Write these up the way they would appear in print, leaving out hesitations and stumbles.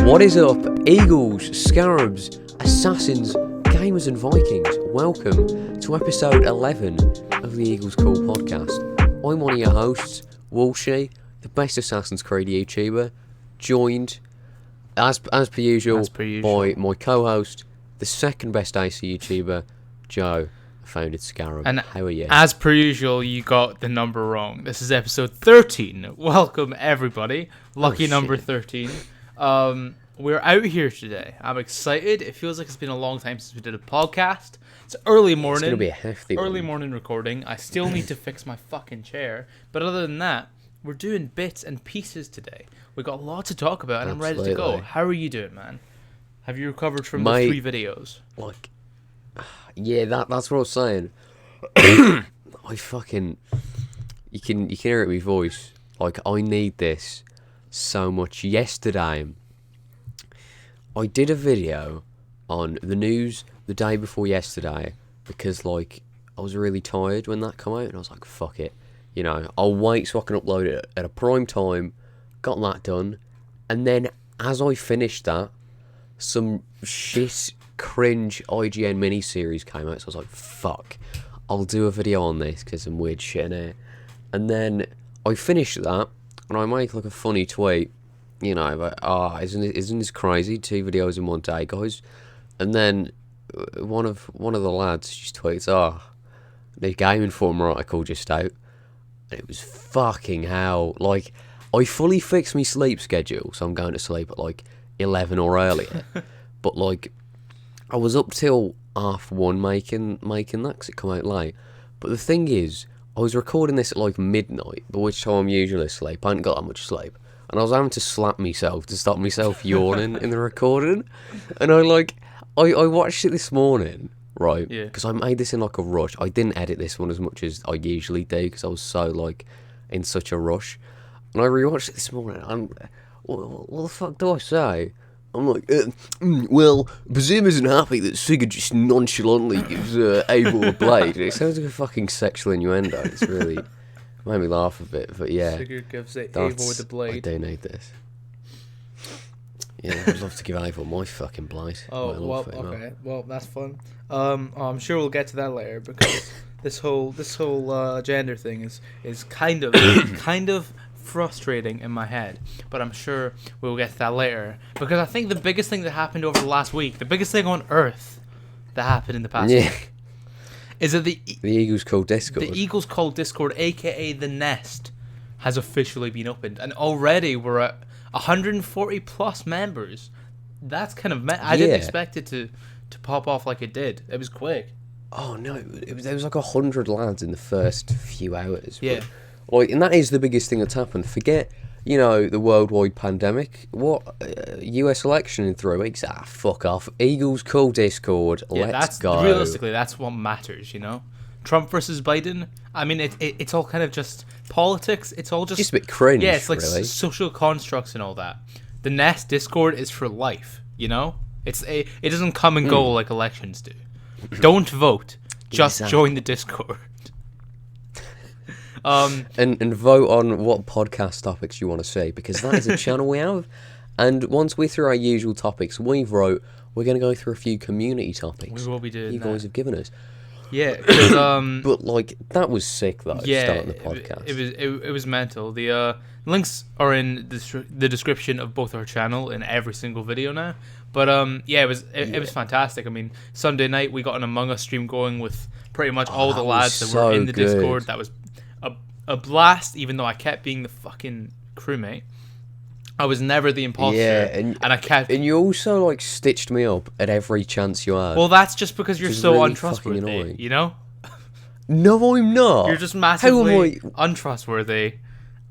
What is up, Eagles, Scarabs, Assassins, Gamers and Vikings? Welcome to episode 11 of the Eagles Call podcast. I'm one of your hosts, Walshie, the best Assassin's Creed YouTuber, joined, as per usual, by my co-host, the second best AC YouTuber, Joe, the founded Scarab. And how are you? As per usual, you got the number wrong. This is episode 13. Welcome, everybody. Lucky number 13. We're out here today. I'm excited. It feels like it's been a long time since we did a podcast. It's early morning. It's going to be a hefty early one. morning recording. I still need to fix my fucking chair. But other than that, we're doing bits and pieces today. We got a lot to talk about, and Absolutely. I'm ready to go. How are you doing, man? Have you recovered from the 3 videos? Like, yeah, that's what I was saying. I fucking, you can hear it in my voice. Like, I need this so much. Yesterday, I did a video on the news the day before yesterday because, like, I was really tired when that came out, and I was like, fuck it. You know, I'll wait so I can upload it at a prime time. Got that done. And then, as I finished that, some shit, cringe IGN miniseries came out, so I was like, fuck. I'll do a video on this because some weird shit in it. And then I finished that, and I make, like, a funny tweet. You know, like, isn't this crazy? 2 videos in one day, guys. And then one of the lads just tweets, the Game Informer article just out. And it was fucking hell. Like, I fully fixed my sleep schedule, so I'm going to sleep at like 11 or earlier. But like, I was up till 1:30 making that because it come out late. But the thing is, I was recording this at like midnight, by which time I'm usually asleep. I hadn't got that much sleep. And I was having to slap myself to stop myself yawning in the recording. And I watched it this morning, right? Yeah. Because I made this in like a rush. I didn't edit this one as much as I usually do because I was so like in such a rush. And I rewatched it this morning. And what the fuck do I say? I'm like, well, Bazim isn't happy that Sigurd just nonchalantly gives Abel a blade. It sounds like a fucking sexual innuendo. It's really made me laugh a bit, but yeah. Sigurd gives Abel the blade. I do need this. Yeah, I'd love to give Abel my fucking blade. Oh, well, okay. Well, that's fun. I'm sure we'll get to that later because this whole gender thing is kind of frustrating in my head, but I'm sure we'll get to that later because I think the biggest thing that happened over the last week, the biggest thing on earth that happened in the past week, is that the Eagles Call Discord. The Eagles Call Discord, aka the Nest, has officially been opened, and already we're at 140 plus members. That's kind of I didn't expect it to pop off like it did. It was quick. Oh no, there was like 100 lads in the first few hours. Yeah. Like, and that is the biggest thing that's happened. Forget, you know, the worldwide pandemic. What, US election in 3 weeks? Fuck off. Eagles Call Discord. Yeah, let's go. Realistically, that's what matters, you know? Trump versus Biden. I mean, it's all kind of just politics. It's all just a bit cringe, yeah, it's like really. Social constructs and all that. The Nest Discord is for life, you know? It doesn't come and go like elections do. Don't vote. Just join the Discord. And vote on what podcast topics you want to see, because that is a channel we have. And once we're through our usual topics we've wrote, we're going to go through a few community topics we will be doing you guys have given us. Yeah, but like, that was sick though. Yeah, starting the podcast. It was mental. The links are in the description of both our channel in every single video now. But it was fantastic. I mean, Sunday night we got an Among Us stream going with pretty much all the lads that were in the Discord. That was a blast, even though I kept being the fucking crewmate. I was never the imposter. Yeah, and I kept... And you also, like, stitched me up at every chance you had. Well, that's just because you're so really untrustworthy, you know? No, I'm not. You're just massively untrustworthy.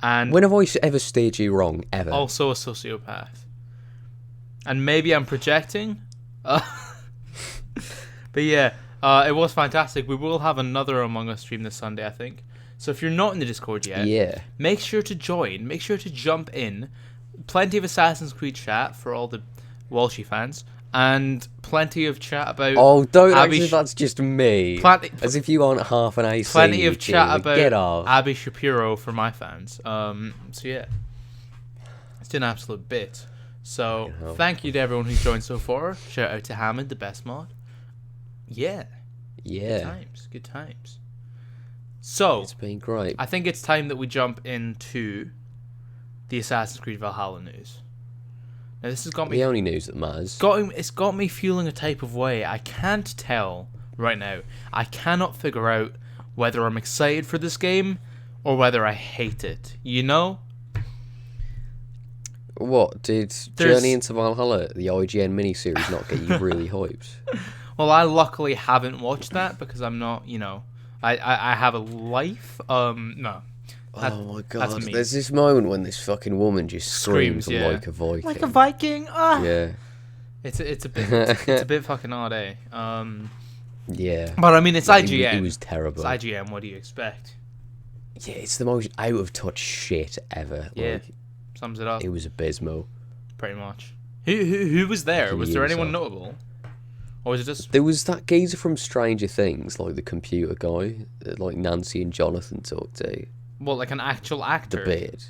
And when have I ever steered you wrong, ever? Also a sociopath. And maybe I'm projecting. But yeah, it was fantastic. We will have another Among Us stream this Sunday, I think. So if you're not in the Discord yet, make sure to join. Make sure to jump in. Plenty of Assassin's Creed chat for all the Walshie fans. And plenty of chat about... Oh, don't act as if that's just me. As if you aren't half an AC. Plenty of chat about Get off. Abby Shapiro for my fans. So yeah. It's an absolute bit. So Fucking hell. thank you to everyone who's joined so far. Shout out to Hammond, the best mod. Yeah. Yeah. Good times. So It's been great. I think it's time that we jump into the Assassin's Creed Valhalla news. Now this has got me The only news that matters. it's got me feeling a type of way. I can't tell right now. I cannot figure out whether I'm excited for this game or whether I hate it. You know? What did Journey into Valhalla, the IGN miniseries, not get you really hyped? Well, I luckily haven't watched that because I'm not, you know, I have a life. No. Oh my that's god! me. There's this moment when this fucking woman just screams yeah. like a Viking. Like a Viking. Yeah, It's a bit fucking odd, eh? yeah. But I mean, it's IGN. It was terrible. It's IGN. What do you expect? Yeah, it's the most out of touch shit ever. Yeah. Like, Sums it up it was abysmal. pretty much. Who was there? Fucking Was there anyone yourself. notable, or was it just? There was that geezer from Stranger Things, like the computer guy, that, like Nancy and Jonathan talked to. Well, like an actual The actor. beard.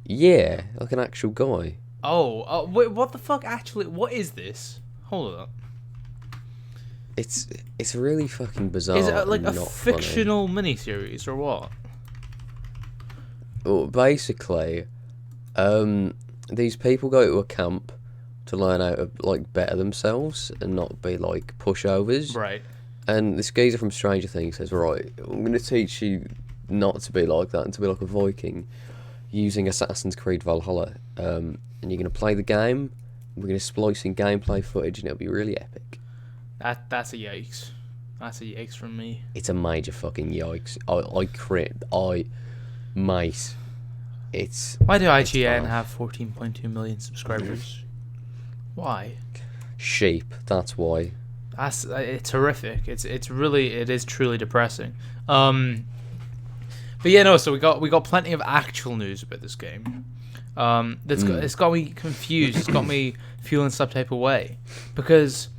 Yeah, like an actual guy. Oh, wait, what the fuck? Actually, what is this? Hold up. It's really fucking bizarre. Is it like and a not fictional miniseries or what? Well, basically, these people go to a camp to learn how to like better themselves and not be like pushovers. Right. And this geezer from Stranger Things says, "Right, I'm going to teach you not to be like that and to be like a Viking, using Assassin's Creed Valhalla. And you're going to play the game. We're going to splice in gameplay footage, and it'll be really epic." That's a yikes. That's a yikes from me. It's a major fucking yikes. Mate, it's... Why do IGN bad. have 14.2 million subscribers? Why? Sheep, that's why. It's horrific. It is truly depressing. But yeah, no. So we got plenty of actual news about this game. It's got me confused. It's got me feeling some type of way because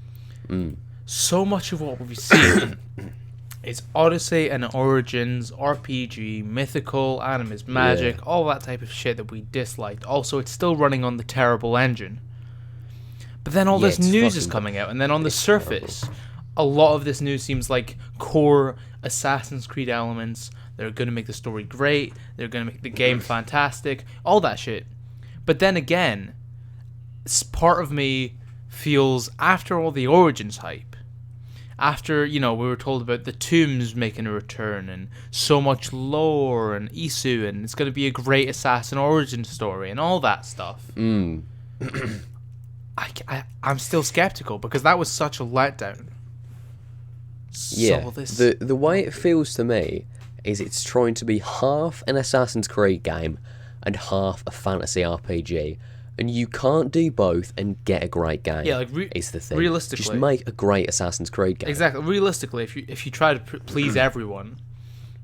so much of what we've seen is Odyssey and Origins, RPG, mythical, animist magic, all that type of shit that we disliked. Also, it's still running on the terrible engine. But then all this news is coming out, and then on the surface, a lot of this news seems like core Assassin's Creed elements. They're going to make the story great. They're going to make the game fantastic. All that shit. But then again, part of me feels, after all the Origins hype, after, you know, we were told about the tombs making a return and so much lore and Isu, and it's going to be a great Assassin origin story and all that stuff. I'm still skeptical because that was such a letdown. Yeah, So this... the way it feels to me is it's trying to be half an Assassin's Creed game and half a fantasy RPG. And you can't do both and get a great game. Yeah, like is the thing. realistically, just make a great Assassin's Creed game. Exactly. Realistically, if you try to please everyone,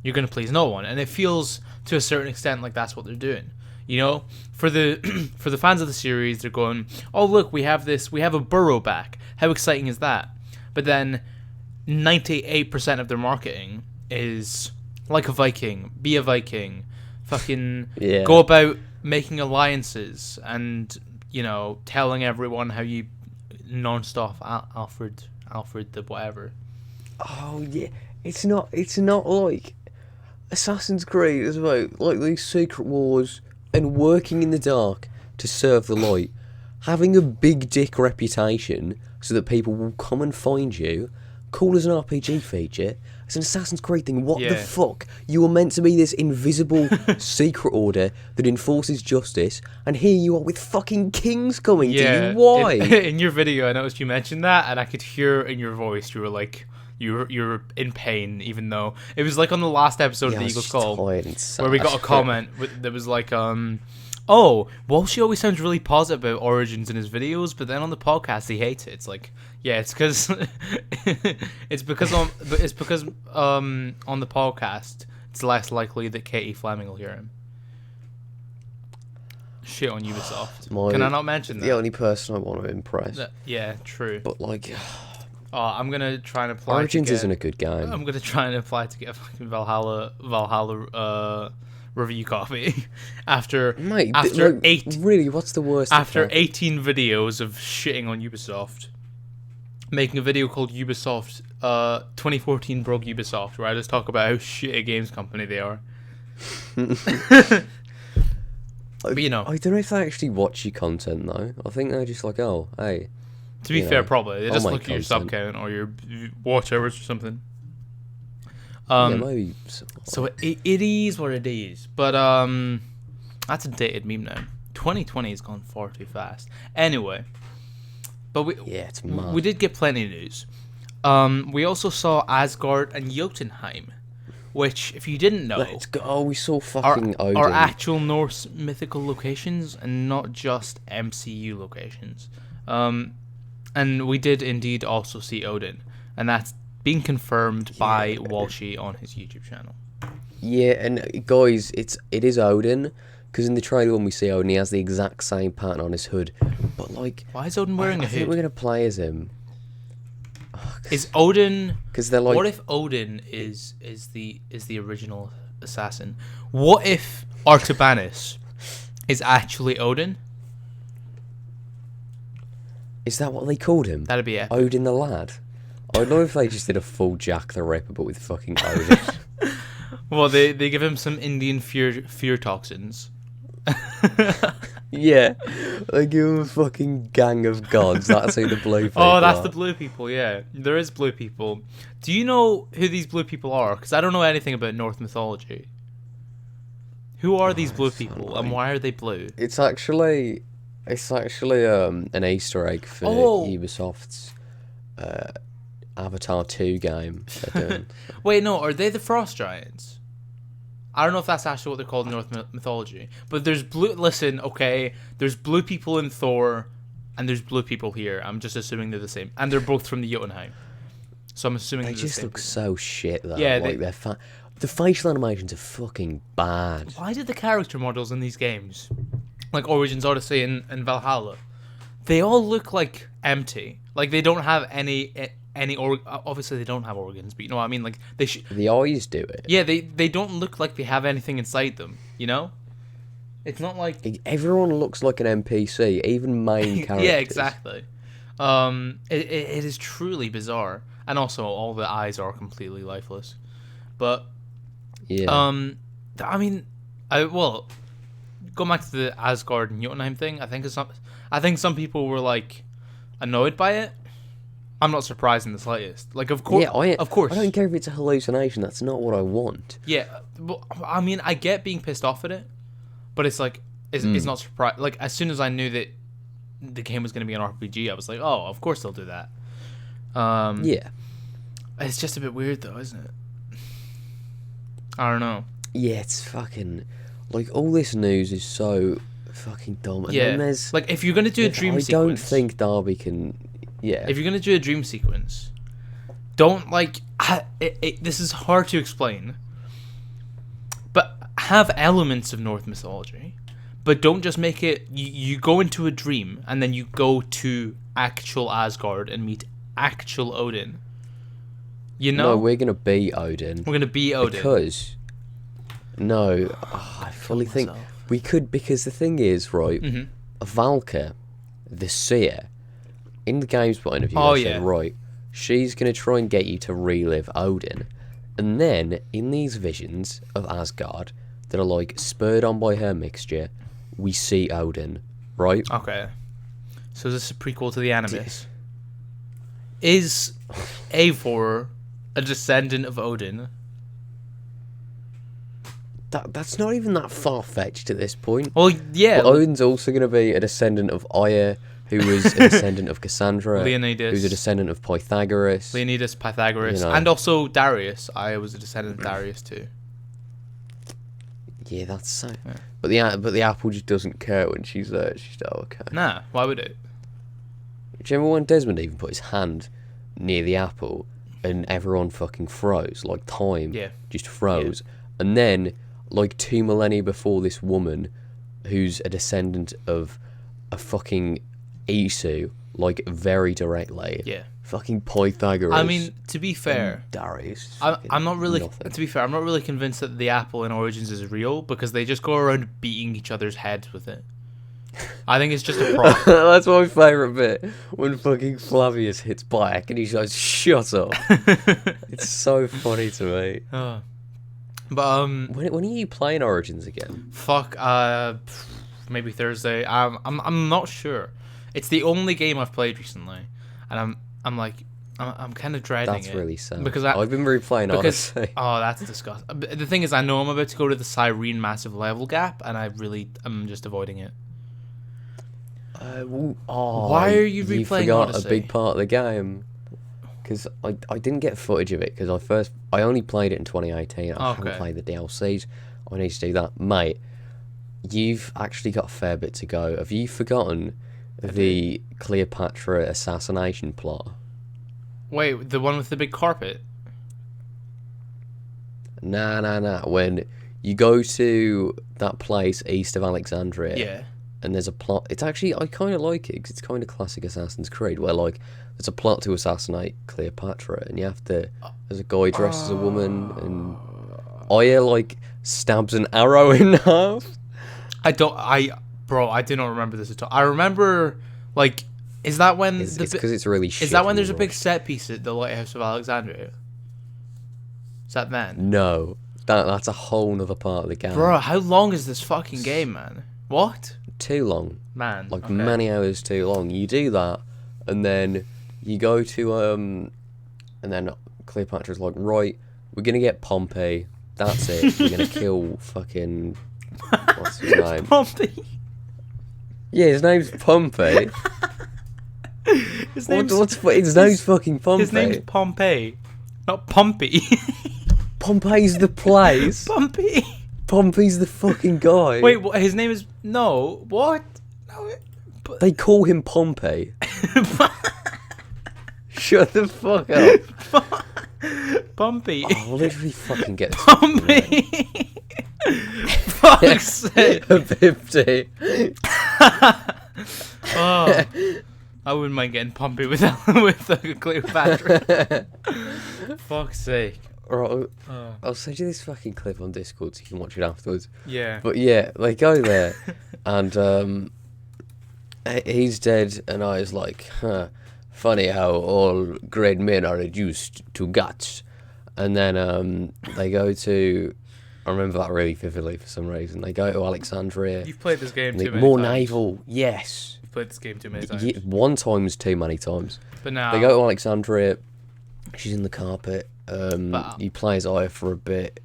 you're going to please no one, and it feels to a certain extent like that's what they're doing. You know, for the for the fans of the series, they're going, "Oh look, we have a burrow back. How exciting is that?" But then, 98% of their marketing is like a Viking, be a Viking, fucking go about making alliances and, you know, telling everyone how you non-stop Alfred the whatever. Oh yeah, it's not like Assassin's Creed is about like these secret wars and working in the dark to serve the light, having a big dick reputation so that people will come and find you. Cool as an RPG feature. It's an Assassin's Creed thing. What the fuck? You were meant to be this invisible secret order that enforces justice, and here you are with fucking kings coming to you. Why? In your video, I noticed you mentioned that, and I could hear in your voice you were like, you're in pain, even though it was like on the last episode of the Eagles Call, where we got a comment that was like, "Oh, Walshie always sounds really positive about Origins in his videos, but then on the podcast he hates it." It's like, yeah, it's because on the podcast it's less likely that Katie Fleming will hear him. Shit on Ubisoft. Can I not mention that? The only person I want to impress. Yeah, true. But like, I'm gonna try and apply. Origins isn't a good game. I'm gonna try and apply to get fucking Valhalla review copy after Mate, after eight really, what's the worst? after 18 videos of shitting on Ubisoft, making a video called Ubisoft 2014 broke Ubisoft, where I just talk about how shit a games company they are. But you know, I don't know if they actually watch your content though. I think they're just like, oh, hey. to be fair, probably they just I'll look make at your sub content. count or your watch hours or something. Yeah, maybe. So it is what it is. But that's a dated meme now. 2020 has gone far too fast. Anyway, but it's mad. we did get plenty of news. We also saw Asgard and Jotunheim, which, if you didn't know, Let's go. Oh, we saw fucking Odin. are actual Norse mythical locations and not just MCU locations. And we did indeed also see Odin, and that's being confirmed by Walshie on his YouTube channel. Yeah, and guys, it is Odin, because in the trailer when we see Odin, he has the exact same pattern on his hood. But like, why is Odin wearing I a think hood? we're gonna play as him. Is Odin? Because they're like, What if Odin is the original assassin? What if Artabanus is actually Odin? is that what they called him? That'd be epic. Odin the lad. I don't know if they just did a full Jack the Ripper, but with fucking Odin. Well, they give him some Indian fear toxins. Yeah, they give him a fucking gang of gods. That's who the blue people Oh, that's are. the blue people. Yeah, there is blue people. Do you know who these blue people are? Because I don't know anything about Norse mythology. Who are these blue people, and why are they blue? It's actually an Easter egg for Ubisoft's Avatar 2 game they're doing. Wait, no, are they the frost giants? I don't know if that's actually what they're called in Norse mythology. But there's blue... Listen, okay, there's blue people in Thor, and there's blue people here. I'm just assuming they're the same. And they're both from the Jotunheim. So I'm assuming They they're just the same look people. so shit though. Yeah, like the facial animations are fucking bad. Why did the character models in these games, like Origins Odyssey and Valhalla, they all look like empty. Like they don't have any obviously they don't have organs, but you know what I mean. Like they should. The eyes do it. Yeah, they don't look like they have anything inside them. You know, it's not like Everyone looks like an NPC, even main characters. yeah, exactly. It is truly bizarre, and also all the eyes are completely lifeless. But Yeah. I mean, going back to the Asgard and Jotunheim thing, I think some people were like annoyed by it. I'm not surprised in the slightest. Like, of course, of course. I don't care if it's a hallucination. That's not what I want. Yeah, but I mean, I get being pissed off at it, but it's like it's not surprise. Like, as soon as I knew that the game was going to be an RPG, I was like, oh, of course they'll do that. Yeah. It's just a bit weird, though, isn't it? I don't know. Yeah, it's fucking like all this news is so fucking dumb. And Yeah, then there's like if you're gonna do a dream I sequence, don't think Darby can. Yeah. if you're gonna do a dream sequence, don't like. This is hard to explain, but have elements of Norse mythology, but don't just make it. You go into a dream and then you go to actual Asgard and meet actual Odin. You know, No, we're gonna be Odin. we're gonna be Odin. Because I fully think myself. we could, because the thing is, right, Valka, the seer, in the game's point of view, Oh, I said, yeah. right, she's going to try and get you to relive Odin. And then, in these visions of Asgard, that are like spurred on by her mixture, we see Odin, right? Okay, so this is a prequel to the Animus. Is Eivor a descendant of Odin? That's not even that far-fetched at this point. Well, yeah. But Odin's also going to be a descendant of Aya, who was a descendant of Cassandra, Leonidas. who's a descendant of Pythagoras. Leonidas, Pythagoras, You know. and also Darius. I was a descendant of Darius too. Yeah, that's so. But the apple just doesn't care when she's there. She's like, oh, okay. Nah, why would it? Do you remember when Desmond even put his hand near the apple and everyone fucking froze? Like time just froze. And then, like 2 millennia before, this woman, who's a descendant of a fucking Isu, like very directly, fucking Pythagoras. I mean, to be fair, Darius. I'm not really. Nothing. To be fair, I'm not really convinced that the apple in Origins is real because they just go around beating each other's heads with it. I think it's just a prop. That's my favourite bit. When fucking Flavius hits back and he's like, shut up. It's so funny to me. But When are you playing Origins again? fuck. Maybe Thursday. I'm not sure. It's the only game I've played recently, and I'm kind of dreading it. That's really sad. Because I've been replaying Odyssey. Oh, that's disgusting. The thing is, I know I'm about to go to the Cyrene massive level gap, and I'm just avoiding it. Why are you replaying You forgot Odyssey? a big part of the game. Because I didn't get footage of it, because I only played it in 2018. I haven't played the DLCs. I need to do that. Mate, you've actually got a fair bit to go. Have you forgotten the Cleopatra assassination plot? Wait, the one with the big carpet? Nah. When you go to that place east of Alexandria, Yeah. and there's a plot. It's actually, I kind of like it because it's kind of classic Assassin's Creed, where like there's a plot to assassinate Cleopatra, and you have to. There's a guy dressed as a woman, and Aya like stabs an arrow in half. Bro, I do not remember this at all. I remember, like, is that when It's because it's really. is that when there's a big set piece at the Lighthouse of Alexandria? Is that then? No, that's a whole nother part of the game. Bro, how long is this fucking game, man? What? Too long. Man. Like okay. many hours too long. You do that, and then you go to and then Cleopatra's like, right, we're gonna get Pompey. That's it. We're gonna kill fucking what's his name? Pompey. Yeah, his name's Pompey. His name's His name's fucking Pompey. His name's Pompey, not Pompey. Pompey's the place. Pompey. Pompey's the fucking guy. Wait, what? His name is no. What? No. They call him Pompey. Shut the fuck up. Pompey. Oh, I'll literally fucking get this. Pompey. Fuck's sake. 50. Oh, I wouldn't mind getting Pompey with Cleopatra. Fuck's sake. Right, I'll send you this fucking clip on Discord so you can watch it afterwards. Yeah. But yeah, they go there, and he's dead, and I was like, huh, funny how all great men are reduced to guts. And then they go to, I remember that really vividly for some reason, they go to Alexandria. You've played this game and too many more times. naval, yes. You've played this game too many times. One time's too many times. But now They go to Alexandria, she's in the carpet, you play as Aya for a bit,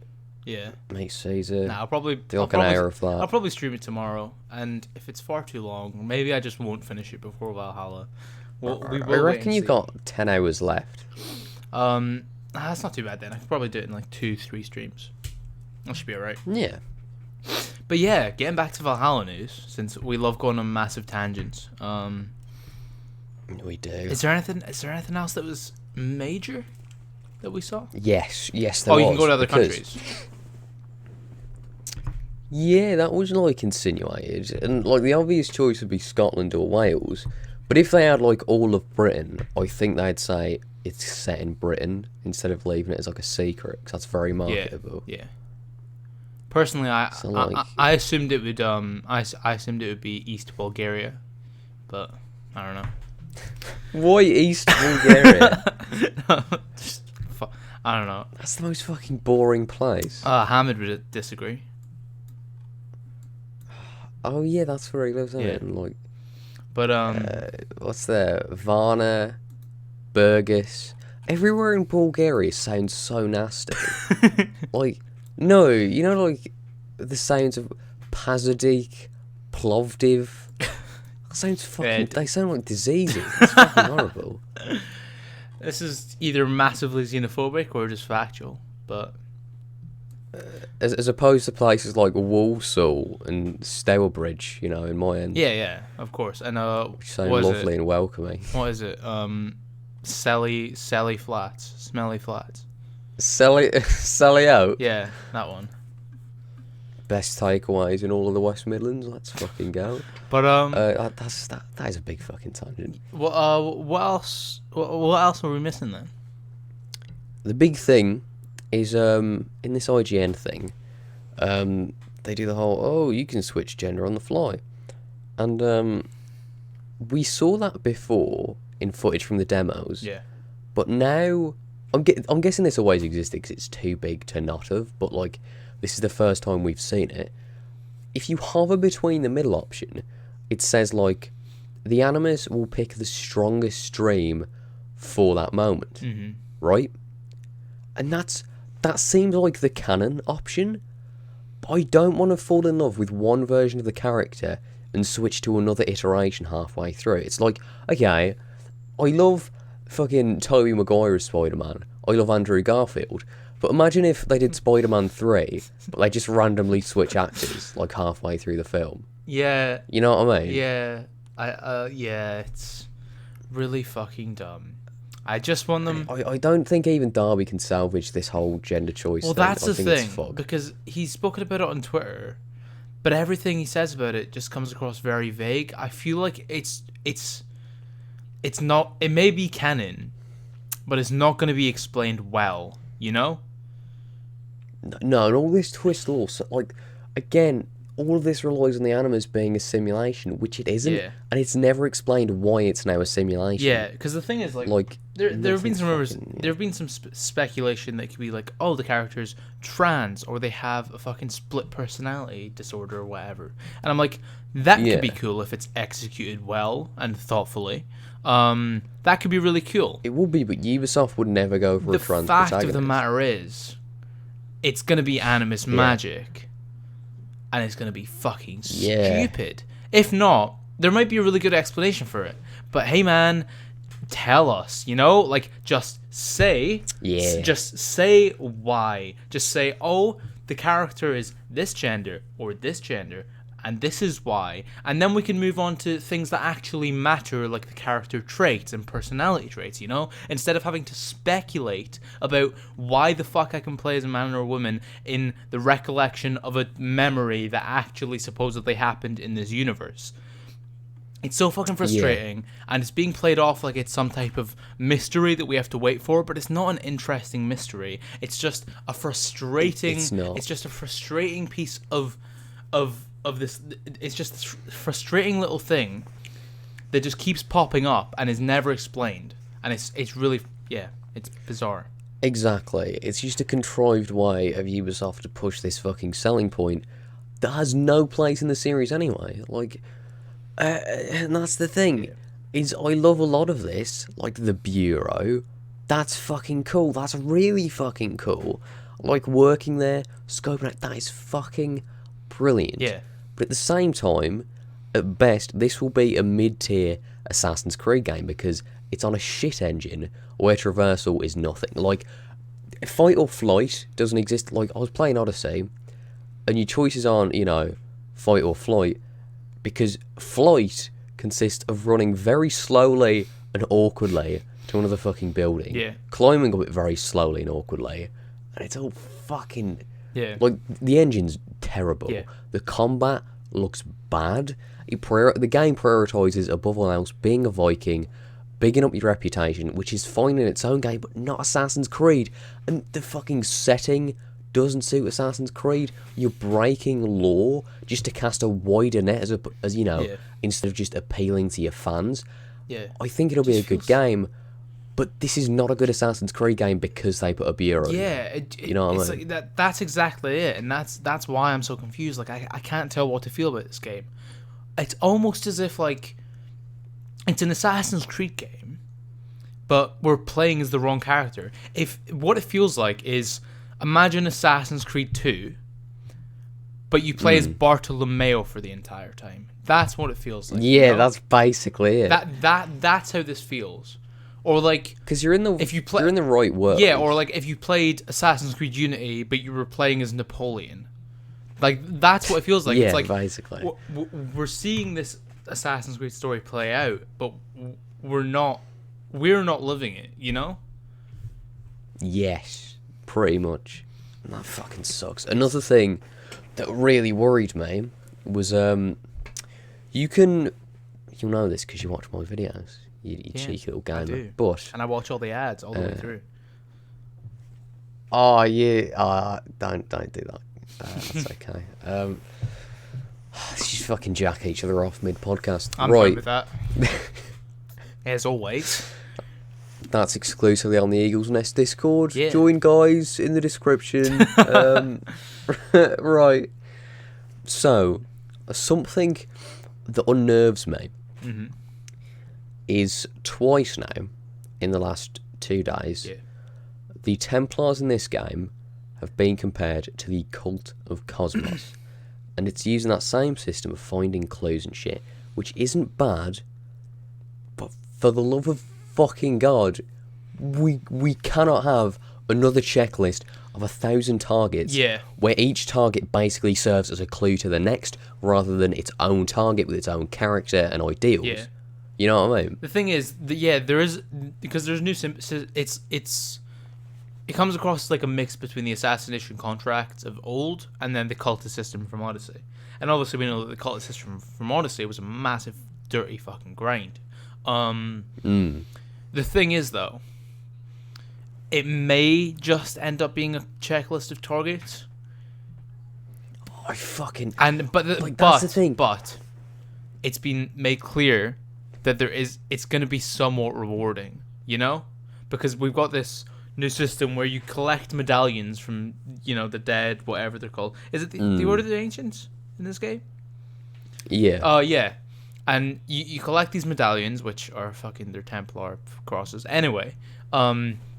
yeah. meet Caesar. Nah, I'll probably do like an hour of that. I'll probably stream it tomorrow, and if it's far too long, maybe I just won't finish it before Valhalla. I reckon you've got 10 hours left. That's not too bad then. I could probably do it in like 2-3 streams. That should be alright. Yeah. But yeah, getting back to Valhalla news, since we love going on massive tangents. We do. Is there anything else that was major that we saw? Yes, there was. You can go to other countries. Yeah, that was like insinuated, and like the obvious choice would be Scotland or Wales. But if they had like all of Britain, I think they'd say it's set in Britain instead of leaving it as like a secret, because that's very marketable. Yeah. Personally, I assumed it would I assumed it would be East Bulgaria, but I don't know. Why East Bulgaria? I don't know. That's the most fucking boring place. Hamid would disagree. Oh yeah, that's where he lives, isn't it? And, like, but what's there? Varna, Burgos. Everywhere in Bulgaria sounds so nasty. Like, no, you know, like the sounds of Pazadik, Plovdiv. That sounds fucking. They sound like diseases. It's fucking horrible. This is either massively xenophobic or just factual, but as opposed to places like Walsall and Stourbridge, you know, in my end. Yeah, of course. And which sound lovely and welcoming. What is it? Smelly Flats. Sell it out. Yeah, that one. best takeaways in all of the West Midlands. Let's fucking go. But That is a big fucking tangent. what else? What else are we missing then? The big thing is in this IGN thing, they do the whole you can switch gender on the fly, and we saw that before in footage from the demos. Yeah. But now I'm guessing this always existed because it's too big to not have. But like, this is the first time we've seen it. If you hover between the middle option, it says like the animus will pick the strongest stream for that moment, right? And that seems like the canon option. But I don't want to fall in love with one version of the character and switch to another iteration halfway through. It's like, okay, I love fucking Tobey Maguire as Spider-Man. I love Andrew Garfield. But imagine if they did Spider-Man 3, but they just randomly switch actors like halfway through the film. Yeah. You know what I mean? Yeah. Yeah, it's really fucking dumb. I just want them... I don't think even Darby can salvage this whole gender choice Well, thing. that's I the think it's thing, fucked. because he's spoken about it on Twitter, but everything he says about it just comes across very vague. I feel like it's not... It may be canon, but it's not going to be explained well, you know? No, and all this twist also, like, again, all of this relies on the animus being a simulation, which it isn't, and it's never explained why it's now a simulation. Yeah, because the thing is, like there have been some rumors, there have been some speculation that could be like, oh, the character's trans, or they have a fucking split personality disorder or whatever. And I'm like, that could be cool if it's executed well and thoughtfully. That could be really cool. It would be, but Ubisoft would never go for a trans protagonist. The fact of the matter is, it's going to be animus magic, and it's going to be fucking stupid. If not, there might be a really good explanation for it. But hey, man, tell us, you know? Like, just say... Just say why. Just say, oh, the character is this gender, or this gender, and this is why. And then we can move on to things that actually matter, like the character traits and personality traits, you know? Instead of having to speculate about why the fuck I can play as a man or a woman in the recollection of a memory that actually supposedly happened in this universe. It's so fucking frustrating, and it's being played off like it's some type of mystery that we have to wait for, but it's not an interesting mystery. It's just a frustrating... It's not. It's just a frustrating piece of this. It's just this frustrating little thing that just keeps popping up and is never explained, and it's really it's bizarre. Exactly. It's just a contrived way of Ubisoft to push this fucking selling point that has no place in the series anyway. Like, and that's the thing. Is I love a lot of this, like the Bureau. That's fucking cool. That's really fucking cool. Like working there, scoping out. That is fucking brilliant. Yeah. But at the same time, at best, this will be a mid-tier Assassin's Creed game because it's on a shit engine where traversal is nothing. Like, fight or flight doesn't exist. Like, I was playing Odyssey, and your choices aren't, you know, fight or flight, because flight consists of running very slowly and awkwardly to another fucking building. Yeah. Climbing up it very slowly and awkwardly. And it's all fucking... Yeah. Like, the engine's terrible. Yeah. The combat looks bad. The game prioritises, above all else, being a Viking, bigging up your reputation, which is fine in its own game, but not Assassin's Creed. And the fucking setting doesn't suit Assassin's Creed. You're breaking law just to cast a wider net, as you know, instead of just appealing to your fans. Yeah. I think it'll be a good game, but this is not a good Assassin's Creed game because they put a Bureau in it. You know what I mean? Like that's exactly it, and that's why I'm so confused. Like, I can't tell what to feel about this game. It's almost as if, like, it's an Assassin's Creed game, but we're playing as the wrong character. If what it feels like is, imagine Assassin's Creed 2, but you play as Bartolomeo for the entire time. That's what it feels like. Yeah, you know? That's basically it. That's how this feels. Or like, because you're in the right world. Yeah, or like if you played Assassin's Creed Unity, but you were playing as Napoleon. Like, that's what it feels like. Yeah, it's like, basically. We're seeing this Assassin's Creed story play out, but we're not living it, you know? Yes, pretty much. And that fucking sucks. Another thing that really worried me was you'll know this because you watch my videos. You cheeky little gamer. I do. But and I watch all the ads all the way through. Oh yeah, don't do that. That's okay. Let's just fucking jack each other off mid podcast. I'm right fine with that. As always. That's exclusively on the Eagles Nest Discord. Yeah. Join, guys, in the description. Right. So, something that unnerves me is twice now, in the last 2 days, the Templars in this game have been compared to the Cult of Cosmos. And it's using that same system of finding clues and shit, which isn't bad, but for the love of fucking God, we cannot have another checklist of 1,000 targets where each target basically serves as a clue to the next rather than its own target with its own character and ideals. Yeah. You know what I mean? The thing is, there is, because there's new it comes across like a mix between the assassination contracts of old and then the cultist system from Odyssey. And obviously we know that the cultist system from Odyssey was a massive, dirty fucking grind. The thing is, though, it may just end up being a checklist of targets. I fucking... But that's the thing. But it's been made clear that it's going to be somewhat rewarding, you know? Because we've got this new system where you collect medallions from, the dead, whatever they're called. Is it the Order of the Ancients in this game? Yeah. Oh, yeah. And you collect these medallions, which are they're Templar crosses. Anyway,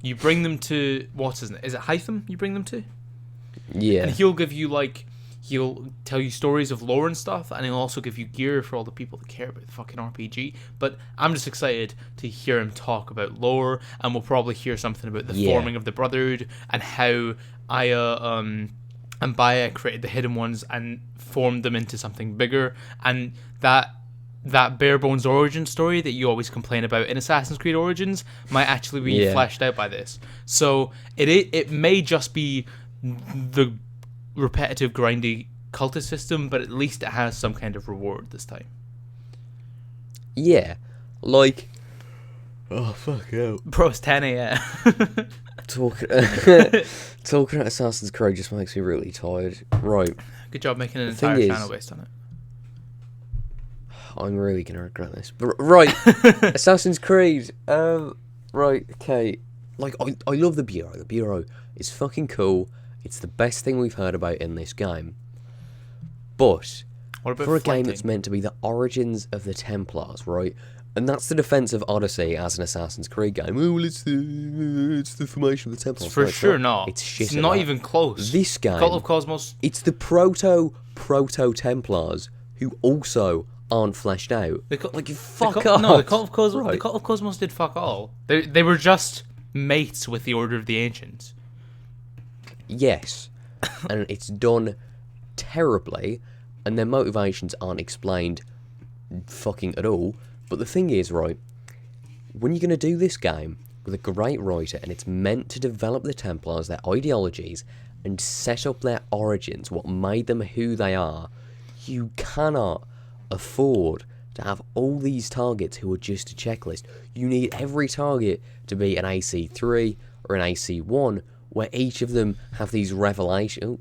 you bring them to, what's his name? Is it Hytham you bring them to? Yeah. And he'll give you, he'll tell you stories of lore and stuff, and he'll also give you gear for all the people that care about the fucking RPG. But I'm just excited to hear him talk about lore, and we'll probably hear something about the forming of the Brotherhood, and how Aya and Baya created the Hidden Ones and formed them into something bigger, and that bare bones origin story that you always complain about in Assassin's Creed Origins might actually be fleshed out by this. So it may just be the repetitive, grindy cultist system, but at least it has some kind of reward this time. Yeah. Oh, fuck hell. Bro, it's 10 a.m. Talking about Assassin's Creed just makes me really tired. Right. Good job making an entire channel based on it. I'm really going to regret this. But, right. Assassin's Creed. Right, okay. I love the Bureau. The Bureau is fucking cool. It's the best thing we've heard about in this game. But for a game that's meant to be the origins of the Templars, right? And that's the defense of Odyssey as an Assassin's Creed game. Oh, well, it's the formation of the Templars. For sure not. It's shit. It's not even close. This game, Cult of Cosmos. It's the proto Templars who also aren't fleshed out. Fuck off. No, the Cult of Cosmos. Right. The Cult of Cosmos did fuck all. They were just mates with the Order of the Ancients. Yes, and it's done terribly, and their motivations aren't explained fucking at all. But the thing is, right, when you're going to do this game with a great writer and it's meant to develop the Templars, their ideologies, and set up their origins, what made them who they are, you cannot afford to have all these targets who are just a checklist. You need every target to be an AC3 or an AC1, where each of them have these revelations.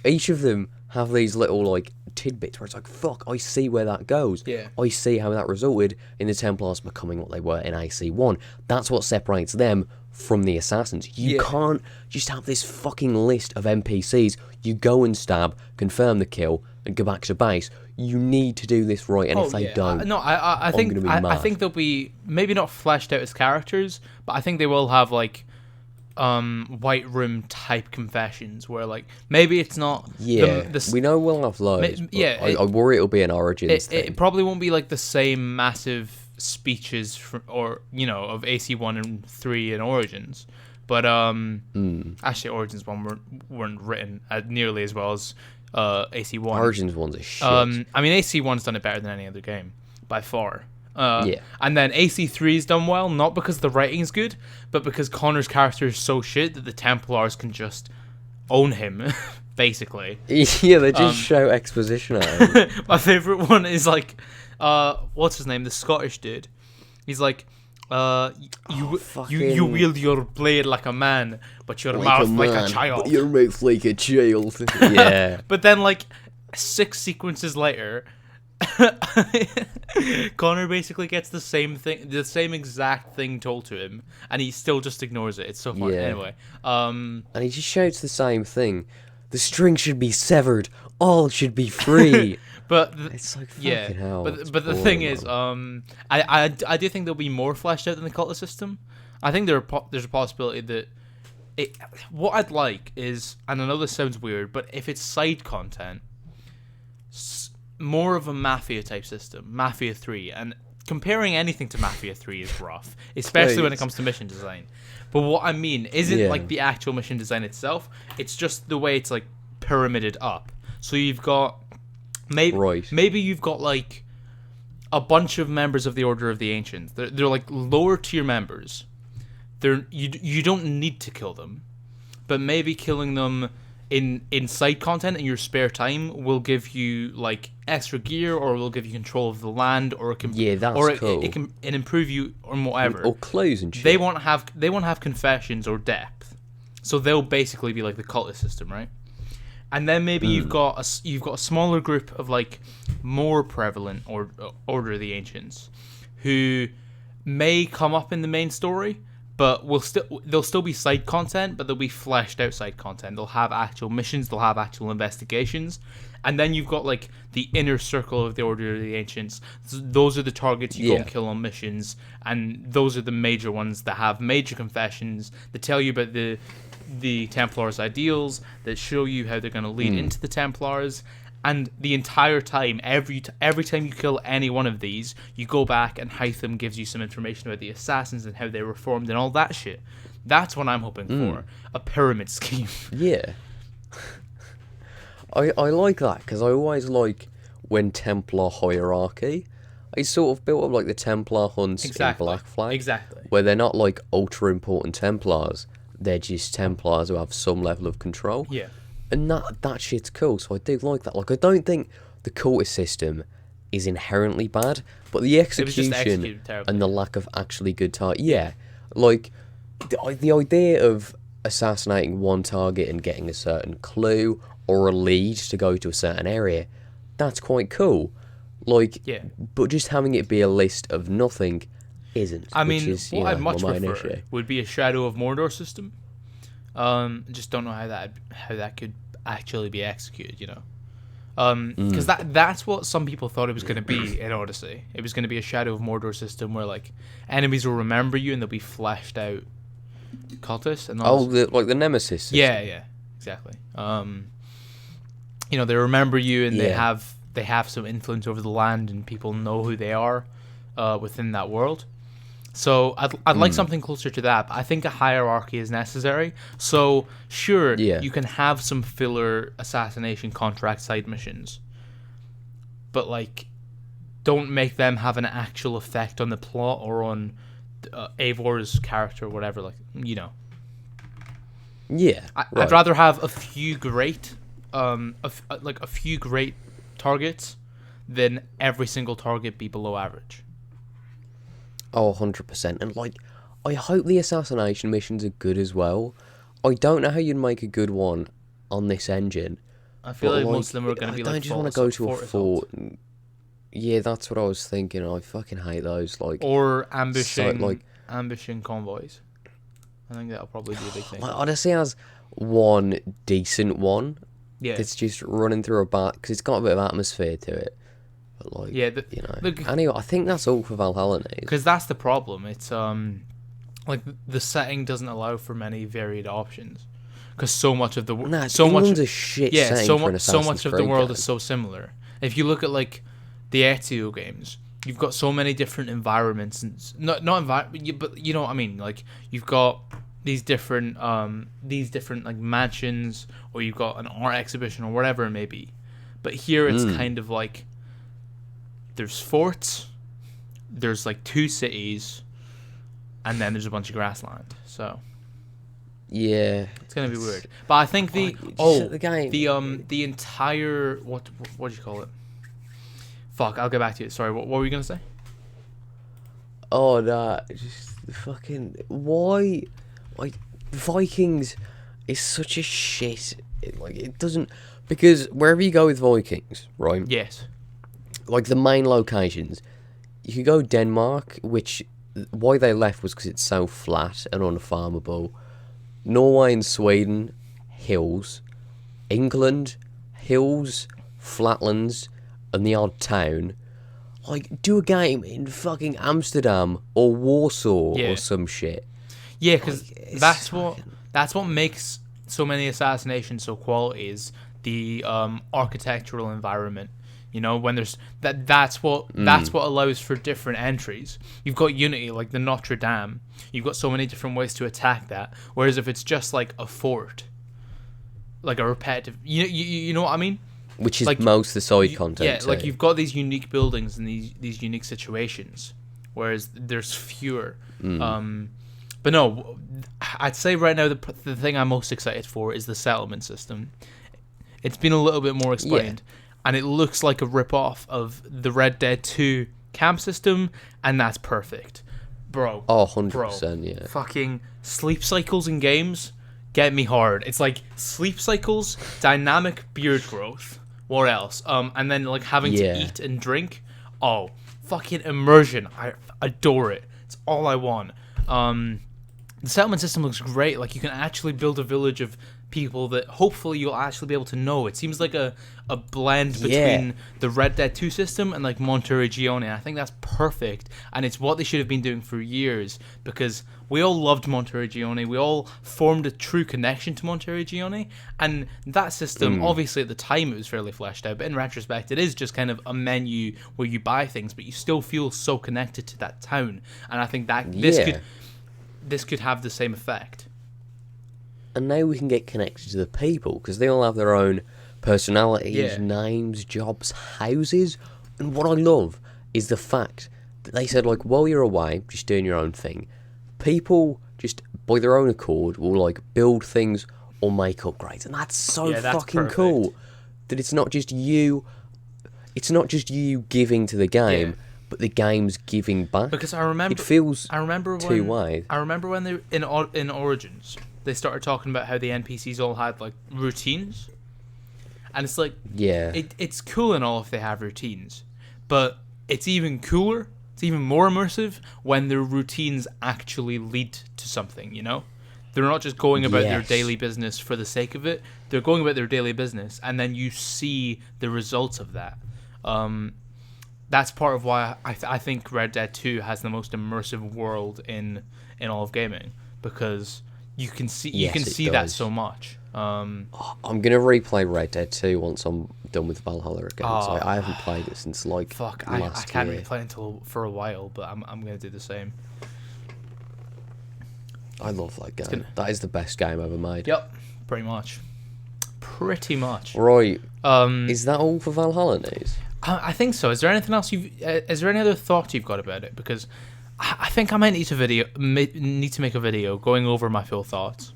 Each of them have these little tidbits where it's fuck, I see where that goes. Yeah. I see how that resulted in the Templars becoming what they were in AC1. That's what separates them from the Assassins. You can't just have this fucking list of NPCs. You go and stab, confirm the kill, and go back to base. You need to do this right, and if they don't, I think they'll be maybe not fleshed out as characters, but I think they will have White Room type confessions where maybe it's not we know we'll have loads, I worry it'll be an Origins thing. It probably won't be the same massive speeches of AC1 and 3 and Origins, but actually Origins 1 weren't written nearly as well as AC1. Origins 1's a shit. I mean AC1's done it better than any other game by far. And then AC3's done well, not because the writing's good, but because Connor's character is so shit that the Templars can just own him basically. Yeah, they just show exposition at him. My favorite one is like, what's his name? The Scottish dude. He's like, you wield your blade like a man, but your mouth like a child. But your mouth like a child. Yeah. But then like 6 sequences later, Connor basically gets the same exact thing told to him, and he still just ignores it. It's so funny. Yeah. Anyway, and he just shouts the same thing. The string should be severed. All should be free. but it's like fucking hell. But the thing is, I do think they'll be more fleshed out than the cultist system. I think there's a possibility that what I'd like is, and I know this sounds weird, but if it's side content, more of a Mafia type system, Mafia 3, and comparing anything to Mafia 3 is rough, especially when it comes to mission design. But what I mean isn't like the actual mission design itself, it's just the way it's like pyramided up. So you've got maybe you've got like a bunch of members of the Order of the Ancients. They're like lower tier members. You don't need to kill them, but maybe killing them in side content in your spare time will give you like extra gear, or will give you control of the land, or it can cool. it can improve you or whatever, or clothes and shit. They won't have confessions or depth, so they'll basically be like the cultist system, right? And then maybe you've got a smaller group of like more prevalent Order of the Ancients who may come up in the main story, but they'll still be side content, but they'll be fleshed out side content. They'll have actual missions, they'll have actual investigations. And then you've got like the inner circle of the Order of the Ancients. Those are the targets you go and kill on missions, and those are the major ones that have major confessions that tell you about the Templars' ideals, that show you how they're going to lead into the Templars. And the entire time, every time you kill any one of these, you go back and Hytham gives you some information about the assassins and how they were formed and all that shit. That's what I'm hoping for. A pyramid scheme. Yeah. I like that, because I always like when Templar hierarchy. I sort of built up like the Templar hunts in Black Flag. Exactly. Where they're not like ultra important Templars. They're just Templars who have some level of control. Yeah. And that shit's cool, so I do like that. Like, I don't think the cultist system is inherently bad, but the execution and the lack of actually good target. Yeah, like the idea of assassinating one target and getting a certain clue or a lead to go to a certain area, that's quite cool. Like, but just having it be a list of nothing isn't. I mean, is, what I'd much prefer would be a Shadow of Mordor system. Just don't know how that could actually be executed, you know, because that's what some people thought it was going to be in Odyssey. It was going to be a Shadow of Mordor system where like enemies will remember you and they'll be fleshed out cultists and all. Like the Nemesis system. Yeah, exactly. You know, they remember you and they have some influence over the land and people know who they are within that world. So I'd like something closer to that. But I think a hierarchy is necessary. So sure, you can have some filler assassination contract side missions, but like, don't make them have an actual effect on the plot or on Eivor's character or whatever. Like, you know. Yeah. I'd rather have a few great, a few great targets than every single target be below average. Oh, 100%. And, like, I hope the assassination missions are good as well. I don't know how you'd make a good one on this engine. I feel like most of them are going to be like... I don't just want to go to a fort. Yeah, that's what I was thinking. I fucking hate those. Like, or ambushing convoys. I think that'll probably be a big thing. Like, Odyssey has one decent one. Yeah. That's just running through a bat, because it's got a bit of atmosphere to it. But like, you know, anyway, I think that's all for Valhalla needs. Because that's the problem. It's like the setting doesn't allow for many varied options. Because so much of the England's a shit setting for an Assassin's so much of the world is so similar. If you look at like the Ezio games, you've got so many different environments and but you know what I mean. Like, you've got these different like mansions, or you've got an art exhibition or whatever it may be. But here it's kind of like, there's forts, there's like 2 cities, and then there's a bunch of grassland. So Yeah. It's gonna be weird. But I think the game. the entire what do you call it? Fuck, I'll get back to you. Sorry, what were you gonna say? Oh, no, just fucking why? Like Vikings is such a shit. It doesn't, because wherever you go with Vikings, right? Yes. Like the main locations, you could go Denmark, which why they left was because it's so flat and unfarmable. Norway and Sweden, hills. England, hills, flatlands, and the odd town. Like, do a game in fucking Amsterdam or Warsaw or some shit. Yeah, because Like, that's what makes so many assassinations so quality is the architectural environment. You know, when there's that's what allows for different entries. You've got Unity, like the Notre Dame. You've got so many different ways to attack that. Whereas if it's just like a fort, like a repetitive, you know what I mean? Which is like, most of the side content. Yeah, like you've got these unique buildings and these unique situations, whereas there's fewer. But no, I'd say right now the thing I'm most excited for is the settlement system. It's been a little bit more explained, and it looks like a rip-off of the Red Dead 2 camp system, and that's perfect. Bro. Oh, 100%, yeah. Fucking sleep cycles in games get me hard. It's like sleep cycles, dynamic beard growth. What else? And then like having to eat and drink. Oh, fucking immersion. I adore it. It's all I want. The settlement system looks great. Like you can actually build a village of people that hopefully you'll actually be able to know. It seems like a blend between the Red Dead 2 system and like Monteriggioni. I think that's perfect, and it's what they should have been doing for years, because we all loved Monteriggioni. We all formed a true connection to Monteriggioni, and that system, obviously at the time it was fairly fleshed out, but in retrospect it is just kind of a menu where you buy things, but you still feel so connected to that town. And I think that this could have the same effect. And now we can get connected to the people, because they all have their own personalities, names, jobs, houses. And what I love is the fact that they said, like, while you're away, just doing your own thing, people just, by their own accord, will, like, build things or make upgrades. And that's so fucking cool. That it's not just you giving to the game, but the game's giving back. Because I remember... It feels two-way. I remember when they in Origins... they started talking about how the NPCs all had like routines, and it's like it's cool and all if they have routines, but it's even cooler, it's even more immersive when their routines actually lead to something. You know, they're not just going about their daily business for the sake of it. They're going about their daily business, and then you see the results of that. That's part of why I think Red Dead 2 has the most immersive world in all of gaming, because you can see that so much. I'm gonna replay Red Dead 2 once I'm done with Valhalla again. So I haven't played it since like last year. I can't really play it for a while, but I'm gonna do the same. I love that game. That is the best game ever made. Yep, pretty much. Right. Is that all for Valhalla news? I think so. Is there anything else is there any other thoughts you've got about it? Because I think I might need to make a video going over my full thoughts,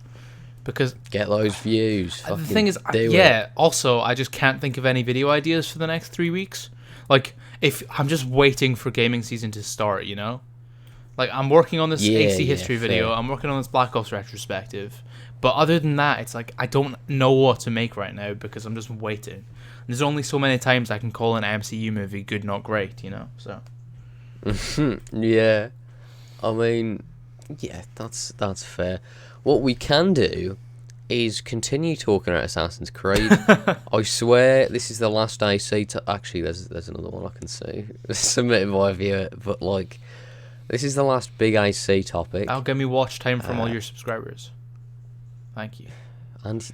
because get those views. The thing is, also I just can't think of any video ideas for the next 3 weeks. Like, if I'm just waiting for gaming season to start, you know, like I'm working on this AC history video, I'm working on this Black Ops retrospective, but other than that, it's like I don't know what to make right now because I'm just waiting. There's only so many times I can call an MCU movie good, not great, you know. So. Yeah, I mean, that's fair. What we can do is continue talking about Assassin's Creed. I swear this is the last AC. Actually, there's another one I can see submitted by a viewer, but like, this is the last big AC topic. That'll give me watch time from all your subscribers. Thank you. And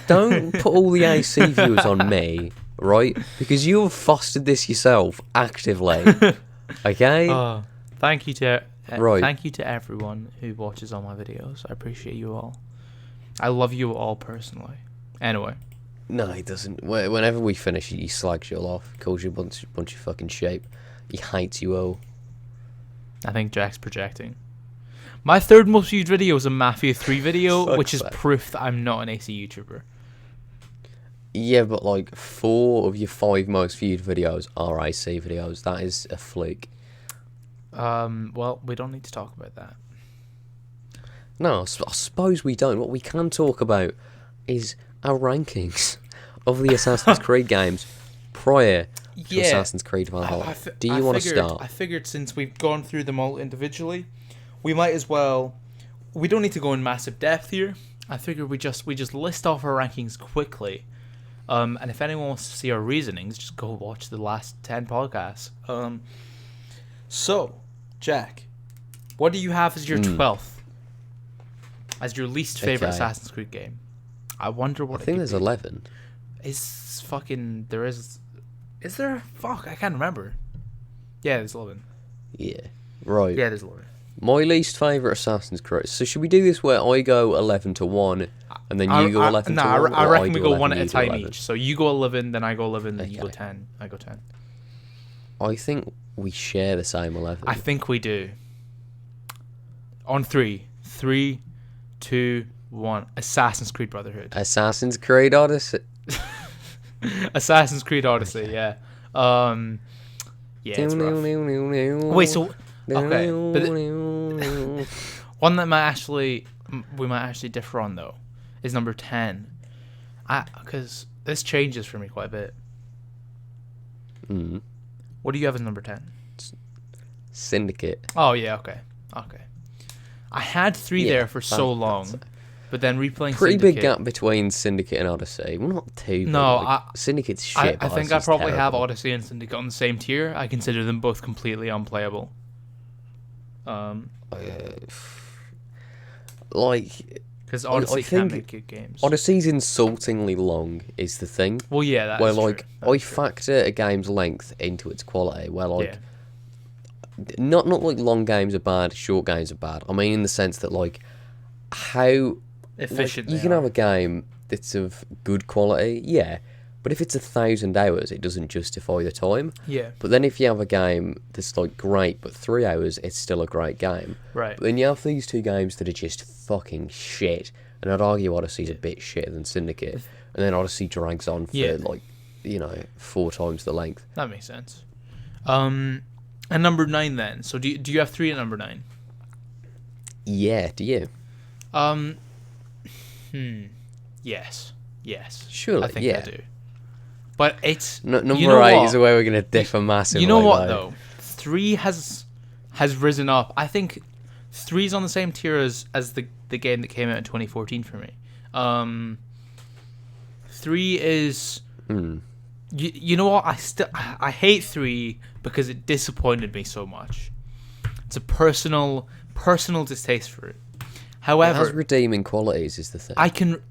don't put all the AC viewers on me. Right? Because you have fostered this yourself actively. Okay? Thank you to everyone who watches all my videos. I appreciate you all. I love you all personally. Anyway. No, he doesn't. Whenever we finish, he slags you all off. Calls you a bunch of fucking shape. He hates you all. I think Jack's projecting. My third most viewed video is a Mafia 3 video, Fuck's which is sake. proof that I'm not an AC YouTuber. Yeah, but like 4 of your 5 most viewed videos are AC videos. That is a fluke. Well, we don't need to talk about that. No, I suppose we don't. What we can talk about is our rankings of the Assassin's Creed games prior to Assassin's Creed Valhalla. Do you want to start? I figured since we've gone through them all individually, we might as well. We don't need to go in massive depth here. I figured we just list off our rankings quickly. And if anyone wants to see our reasonings, just go watch the last 10 podcasts. So, Jack, what do you have as your 12th? As your least favorite Assassin's Creed game? I wonder what I think there's 11. Is fucking... There is... Is there? Fuck, I can't remember. Yeah, there's 11. Yeah, right. Yeah, there's 11. My least favourite Assassin's Creed. So should we do this where I go 11 to 1, and then you go 11 to 1? I reckon we go go one at a time 11? each. So you go 11, then I go 11, then you go 10. I go 10. I think we share the same 11. I think we do. On 3. 3, 2, 1. Assassin's Creed Brotherhood. Assassin's Creed Odyssey. Assassin's Creed Odyssey, yeah. Yeah, it's rough. Wait, so... Okay, but one that we might actually differ on, though, is number 10. Because this changes for me quite a bit. Mm. What do you have as number 10? Syndicate. Oh, yeah, okay. I had 3 there for so long, but then replaying pretty Syndicate... big gap between Syndicate and Odyssey. Well, not too big. No, like, Syndicate's shit. I think I probably have Odyssey and Syndicate on the same tier. I consider them both completely unplayable. Because Odyssey can't make good games. Odyssey's insultingly long is the thing. Well, yeah, that's where true. like I factor a game's length into its quality. Where like not like long games are bad, short games are bad. I mean in the sense that like how efficient you can have a game that's of good quality, yeah. But if it's 1,000 hours, it doesn't justify the time. Yeah. But then if you have a game that's like great, but 3 hours, it's still a great game. Right. But then you have these 2 games that are just fucking shit. And I'd argue Odyssey's a bit shitter than Syndicate. And then Odyssey drags on for like, 4 times the length. That makes sense. And number 9 then. So do you have 3 at number 9? Yeah, do you? Yes. Surely, I think I do. But it's... number 8 is where we're going to differ massively. You know what, though? 3 has risen up. I think 3's on the same tier as the game that came out in 2014 for me. 3 is... You know what? I hate 3 because it disappointed me so much. It's a personal distaste for it. However... It has redeeming qualities is the thing.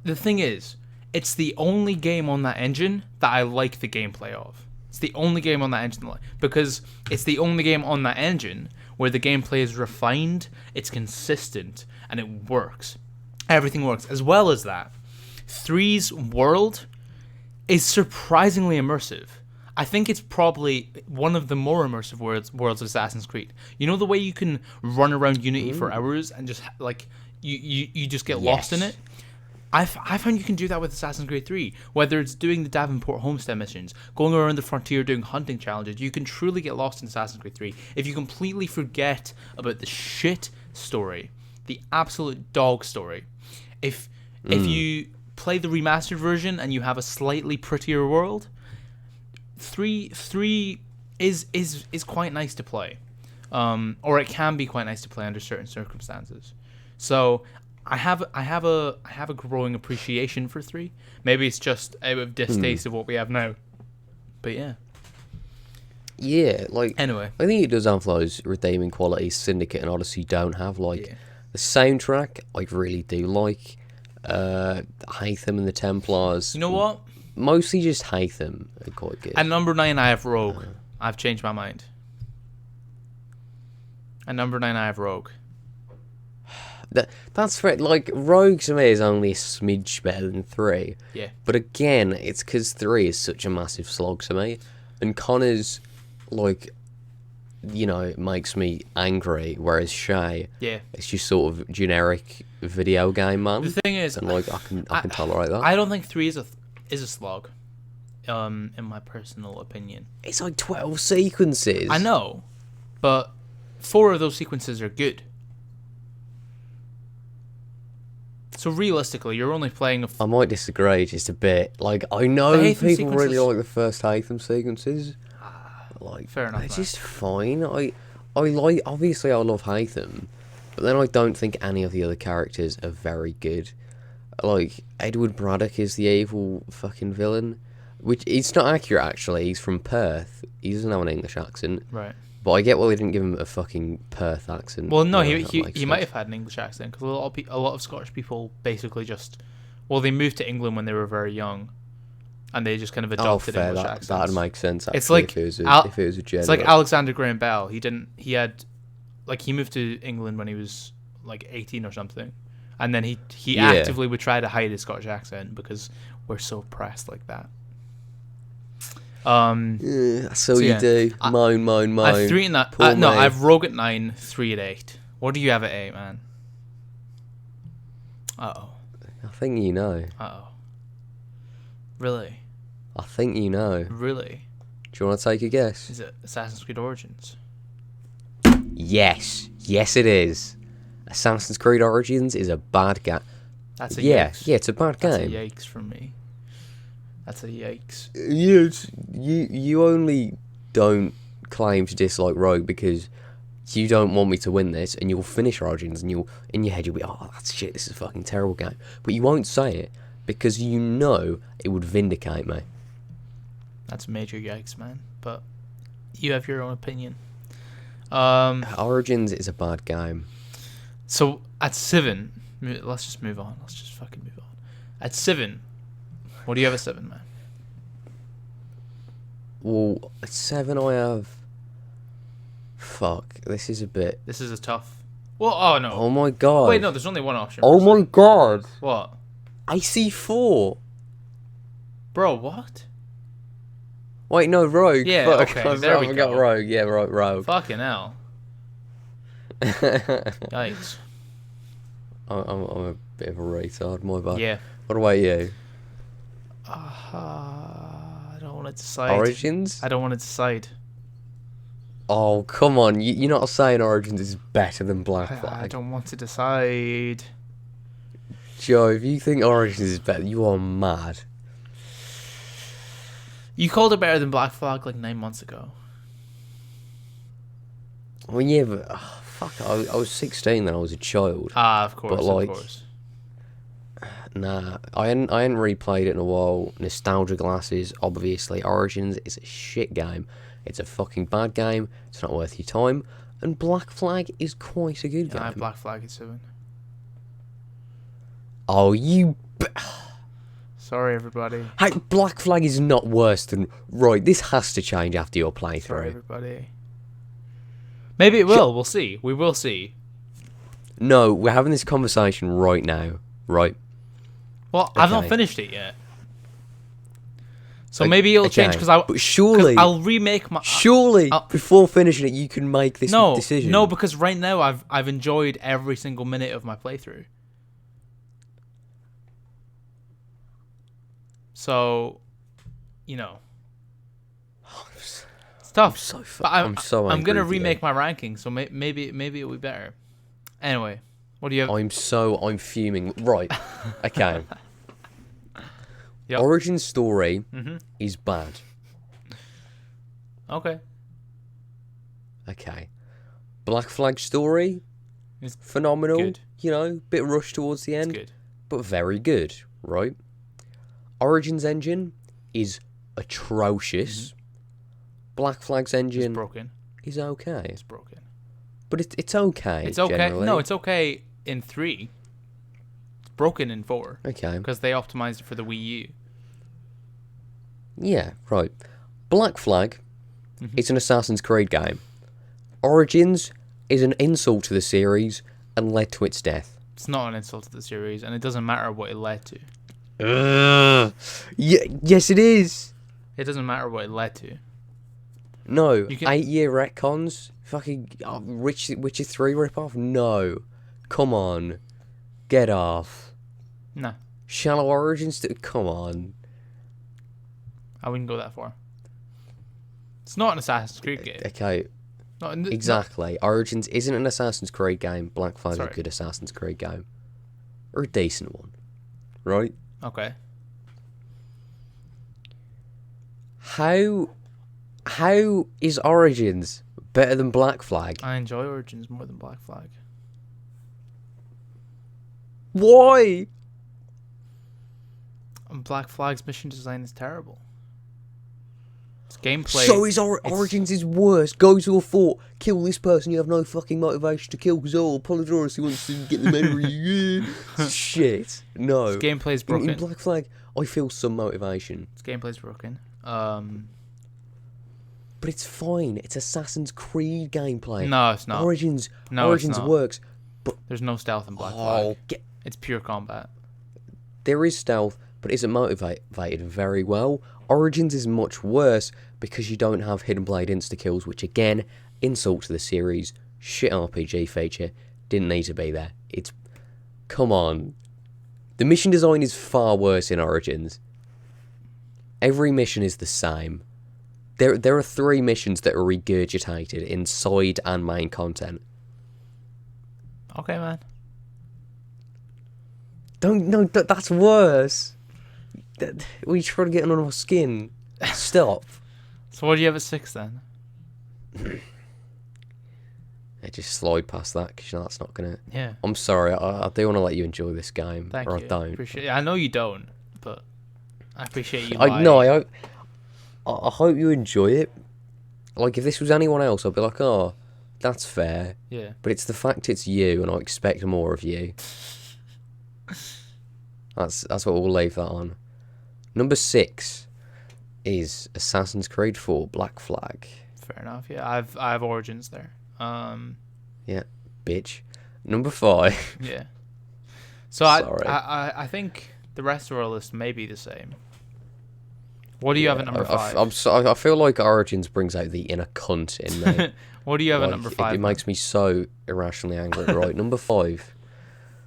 The thing is... It's the only game on that engine that I like the gameplay of. It's the only game on that engine because it's the only game on that engine where the gameplay is refined, it's consistent, and it works. Everything works. As well as that, 3's world is surprisingly immersive. I think it's probably one of the more immersive worlds of Assassin's Creed. You know the way you can run around Unity for hours and just like you just get lost in it? I found you can do that with Assassin's Creed 3. Whether it's doing the Davenport Homestead missions, going around the frontier doing hunting challenges, you can truly get lost in Assassin's Creed 3 if you completely forget about the shit story, the absolute dog story. If you play the remastered version and you have a slightly prettier world, 3 is quite nice to play, or it can be quite nice to play under certain circumstances. So. I have a growing appreciation for 3. Maybe it's just out of distaste of what we have now. But yeah. Yeah, like anyway. I think it does have those redeeming qualities Syndicate and Odyssey don't have. Like the soundtrack, I really do like. Hatham and the Templars. You know what? Mostly just Hatham are quite good. At number 9 I have Rogue. I've changed my mind. At number 9 I have Rogue. That's fair. Like, Rogue to me is only a smidge better than 3. Yeah. But again, it's because 3 is such a massive slog to me. And Connor's, like, you know, it makes me angry. Whereas Shay, Yeah. it's just sort of generic video game man. The thing is, and like I can tolerate that. I don't think 3 is a slog. In my personal opinion, It's like 12 sequences. I know, but 4 of those sequences are good. So realistically, you're only playing I might disagree just a bit. Like, I know The people Hatham really sequences- like the first Hatham sequences. Like, fair enough, they're man. just fine. I like, obviously I love Hatham, but then I don't think any of the other characters are very good. Like, Edward Braddock is the evil fucking villain, which it's not accurate actually. He's from Perth. He doesn't have an English accent. Right. But I get why they didn't give him a fucking Perth accent. Well, no, Yeah, that he makes might sense. have had an English accent because a lot of Scottish people basically just, well, they moved to England when they were very young, and they just kind of adopted fair. English That accents. that'd make sense. Actually, It's like if it was a, if it was a It's like general. Alexander Graham Bell. He had, like, he moved to England when he was like 18 or something, and then he Yeah. actively would try to hide his Scottish accent because we're so oppressed like that. Yeah, that's all So, you yeah. do. Moan. I've 3 in that. Poor No, mate. I've Rogue at 9, 3 at 8. What do you have at 8, man? Uh I think you know. oh. Really? I think you know. Really? Do you want to take a guess? Is it Assassin's Creed Origins? Yes. Yes, it is. Assassin's Creed Origins is a bad game. That's a Yeah, yikes. yeah, it's a bad That's a game. yikes from me. That's a yikes. You only don't claim to dislike Rogue because you don't want me to win this, and you'll finish Origins, and in your head you'll be, oh, that's shit, this is a fucking terrible game. But you won't say it because you know it would vindicate me. That's major yikes, man. But you have your own opinion. Origins is a bad game. So at 7, let's just move on. Let's just fucking move on. At 7, what do you have at 7, man? Well, at 7 I have... Fuck, this is a bit... This is a tough. Well, oh no. Oh my god. Wait, no. There's only one option. Oh my god. What, AC4. bro? What? Wait, no, Rogue. Yeah, Fuck, okay, I there we forgot go. Rogue. Yeah, right, Rogue. Fucking hell. Yikes. I'm a bit of a retard, my bad. Yeah. What about you? I don't want to decide. Origins? I don't want to decide. Oh, come on. You're not saying Origins is better than Black I Flag. don't want to decide. Joe, if you think Origins is better, you are mad. You called it better than Black Flag like 9 months ago. Well, yeah, but... fuck, I was 16 then, I was a child. Ah, of course, But, like, of course. Nah, I hadn't replayed it in a while. Nostalgia glasses, obviously. Origins is a shit game. It's a fucking bad game. It's not worth your time. And Black Flag is quite a good I have game. Black Flag at 7. Oh, you... Sorry, everybody. Hey, Black Flag is not worse than... Right, this has to change after your Sorry, playthrough. everybody. Maybe it will. We'll see. We will see. No, we're having this conversation right now. Right? Well, I've not Okay. finished it yet. So maybe it'll change because But surely... I'll remake my... Surely, before finishing it, you can make this decision. No, because right now I've enjoyed every single minute of my playthrough. So, you know, it's tough. But I'm so I'm gonna angry with you. remake my ranking, so maybe it'll be better. Anyway, what do you have? I'm fuming. Right. Okay. Yep. Origin story Mm-hmm. is bad. Okay. Okay. Black Flag story, It's phenomenal. good. You know, bit rushed towards the It's end, good. but very good. Right. Origin's engine is atrocious. Black Flag's It's engine broken. is okay, It's broken. but it's okay. It's okay. Generally. No, it's okay in 3. It's broken in 4 okay. because they optimized it for the Wii U. Yeah, right. Black Flag Mhm. is an Assassin's Creed game. Origins is an insult to the series and led to its death. It's not an insult to the series, and it doesn't matter what it led to. Yeah, yes, it is. It doesn't matter what it led to. No, You can- 8-year retcons? Fucking Witcher 3 ripoff? No. Come on. Get off. No, Shallow Origins? Come on. I wouldn't go that far. It's not an Assassin's Creed game. Okay, Not in exactly. Origins isn't an Assassin's Creed game. Black Flag's a Sorry. good Assassin's Creed game. Or a decent one. Right? Okay. How is Origins better than Black Flag? I enjoy Origins more than Black Flag. Why? And Black Flag's mission design is terrible. Its gameplay. So is Origins is worse. Go to a fort, kill this person you have no fucking motivation to kill because Apollodorus he wants to get the memory. Yeah. Shit. No. Its gameplay's broken. In Black Flag, I feel some motivation. Its gameplay's broken. But it's fine. It's Assassin's Creed gameplay. No, it's not. Origins No, it's not. works. There's no stealth in Black Flag. Oh, It's pure combat. there is stealth, but isn't motivated very well. Origins is much worse because you don't have hidden blade insta-kills, which again, insult to the series, shit RPG feature, didn't need to be there. Come on. The mission design is far worse in Origins. Every mission is the same. There are 3 missions that are regurgitated in side and main content. Okay, man. That's worse. We try to get on our skin. Stop. So what do you have at 6 then? I just slide past that because that's not gonna. Yeah. I'm sorry. I do want to let you enjoy this game, Thank or you. I don't. I know you don't, but I appreciate you. I hope you enjoy it. Like if this was anyone else, I'd be like, oh, that's fair. Yeah. But it's the fact it's you, and I expect more of you. That's what we'll leave that on. Number 6 is Assassin's Creed 4 Black Flag. Fair enough. Yeah, I have Origins there. Yeah, bitch. Number 5. Yeah. So Sorry. I think the rest of our list may be the same. What do you have at number 5? I feel like Origins brings out the inner cunt in me. What do you have at number 5? It makes me so irrationally angry. Right, number 5.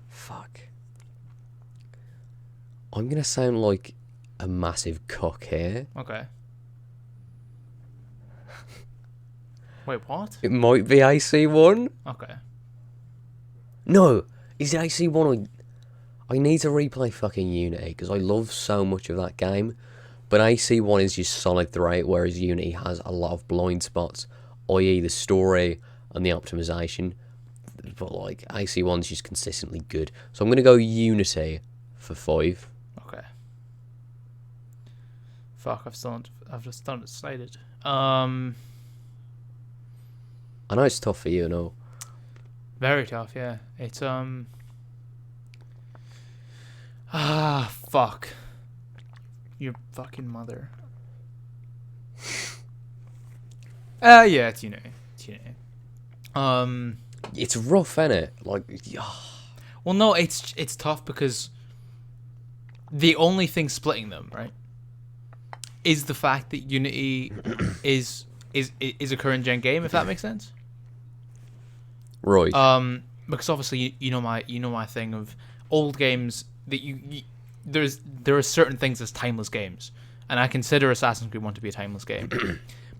Fuck. I'm gonna sound like a massive cock here. Okay. Wait, what? It might be AC1. Okay. No, is it AC1? I need to replay fucking Unity because I love so much of that game. But AC1 is just solid throughout, whereas Unity has a lot of blind spots, i.e. the story and the optimization. But like AC1's just consistently good. So I'm gonna go Unity for 5. Okay. Fuck, I've just done decided. I know it's tough for you, no. Very tough, yeah. It's fuck. Your fucking mother. Yeah, it's Unity. It's Unity. It's rough, innit? Like, Well, no, it's tough because the only thing splitting them, right, is the fact that Unity is a current gen game, if that makes sense. right. Because obviously you know my thing of old games that there are certain things as timeless games, and I consider Assassin's Creed 1 to be a timeless game.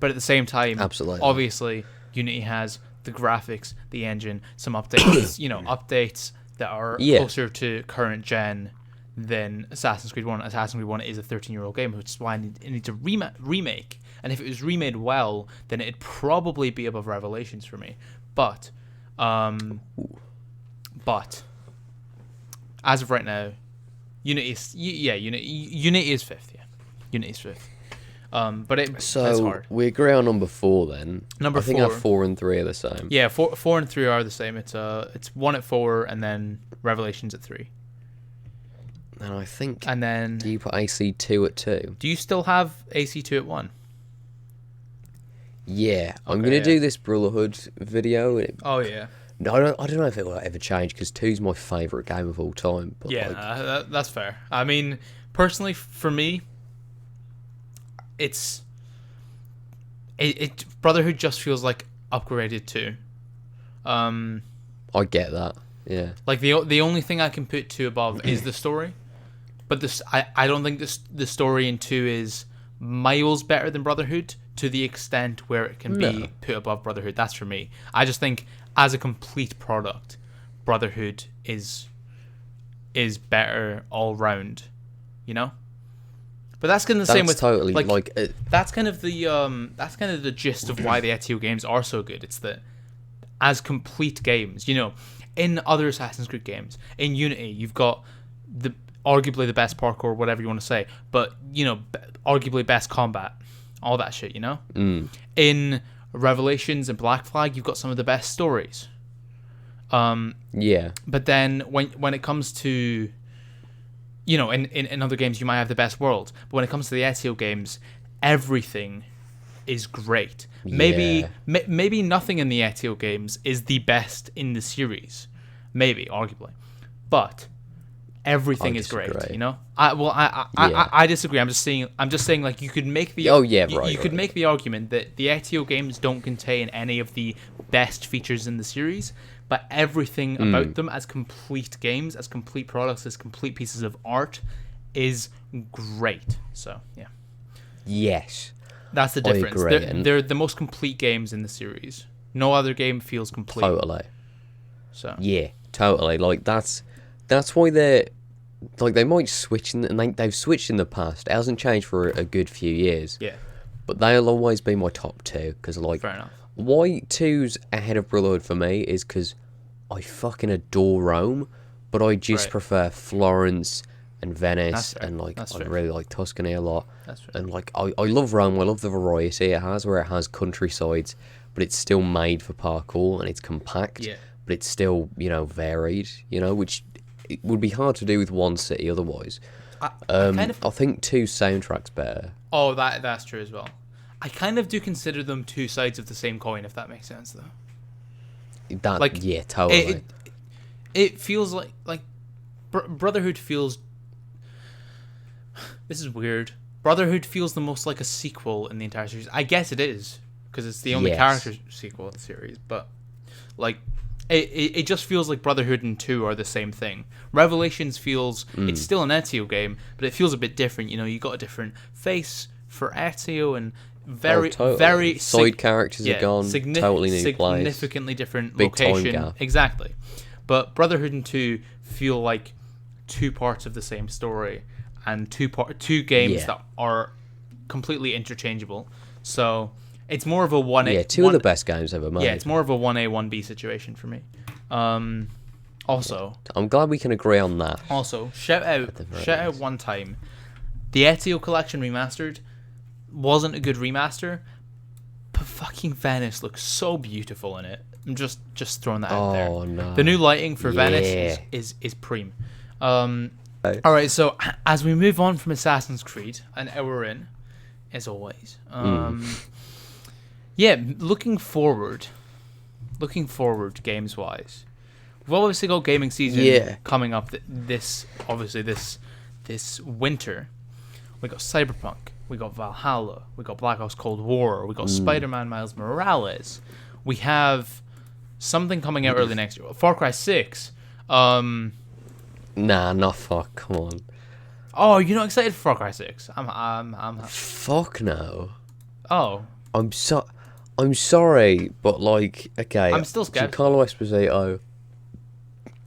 But at the same time, Absolutely. obviously Unity has the graphics, the engine, some updates, updates that are closer to current gen than Assassin's Creed 1. Assassin's Creed 1 is a 13-year-old game, which is why it needs a remake. And if it was remade well, then it'd probably be above Revelations for me. But as of right now, Unity is Unity is 5th. Yeah, Unity is 5th. But it's hard. We agree on number 4 then. Number I think 4. our 4 and 3 are the same. Yeah, 4 and 3 are the same. It's 1 at 4 and then Revelations at 3. And I think. And then Do you put AC2 at 2? do you still have AC2 at 1? Yeah, I'm Okay, gonna yeah. do this Brotherhood video. Oh yeah. No, I don't know if it will ever change because 2's my favourite game of all time. But Yeah, like, that's fair. I mean, personally, for me, it's Brotherhood just feels like upgraded too. I get that. Yeah. Like the only thing I can put 2 above is the story, but I don't think the story in 2 is miles better than Brotherhood to the extent where it can be put above Brotherhood. That's for me. I just think as a complete product, Brotherhood is better all round, you know. But that's kind of the same with totally that's kind of the gist of why the Ezio games are so good. It's that as complete games, you know, in other Assassin's Creed games, in Unity, you've got arguably the best parkour, whatever you want to say, but you know, arguably best combat, all that shit, you know. In Revelations and Black Flag, you've got some of the best stories. Yeah. But then when it comes to, you know, in other games you might have the best world, but when it comes to the Ezio games, everything is great. Maybe nothing in the Ezio games is the best in the series, maybe arguably, but everything is great. You know, I disagree. I'm just saying like you could make the you could make the argument that the Ezio games don't contain any of the best features in the series, but everything about them as complete games, as complete products, as complete pieces of art is great. So yeah. Yes. That's the difference. They're the most complete games in the series. No other game feels complete. Totally. So yeah, totally. Like that's why they're like they might switch and they've switched in the past. It hasn't changed for a good few years. Yeah. But they'll always be my top 2 because like fair enough. Why 2's ahead of Brotherhood for me is because I fucking adore Rome, but I just prefer Florence and Venice, and like I really like Tuscany a lot. And like I love Rome. I love the variety it has, where it has countrysides, but it's still made for parkour and it's compact. Yeah. But it's still, you know, varied. You know, which it would be hard to do with one city otherwise. I think 2's soundtrack's better. Oh, that's true as well. I kind of do consider them 2 sides of the same coin, if that makes sense, though. Yeah, totally. It feels like Brotherhood feels. This is weird. Brotherhood feels the most like a sequel in the entire series. I guess it is because it's the only character sequel in the series. But like, it just feels like Brotherhood and 2 are the same thing. Revelations feels it's still an Ezio game, but it feels a bit different. You know, you got a different face for Ezio and very side characters are gone. Totally new significantly place. Different Big location. time gap. Exactly. But Brotherhood and 2 feel like 2 parts of the same story. And two games that are completely interchangeable. So it's more of a 1A. Yeah, 2 of the best games ever made. Yeah, it's more of a 1A, 1B situation for me. Also, I'm glad we can agree on that. Also, shout out one time. The Ezio Collection Remastered wasn't a good remaster, but fucking Venice looks so beautiful in it. I'm just throwing that out there. Oh no. The new lighting for Venice is preem. All right, so as we move on from Assassin's Creed, an hour in, as always. Yeah, looking forward, games-wise, we've obviously got gaming season coming up. This winter, we got Cyberpunk, we got Valhalla, we got Black Ops Cold War, we got Spider-Man Miles Morales, we have something coming out early next year, Far Cry 6. Nah, not fuck. Come on. Oh, you're not excited for Far Cry 6? I'm. Fuck no. Oh. I'm sorry, but like, okay. I'm still scared. Giancarlo Esposito.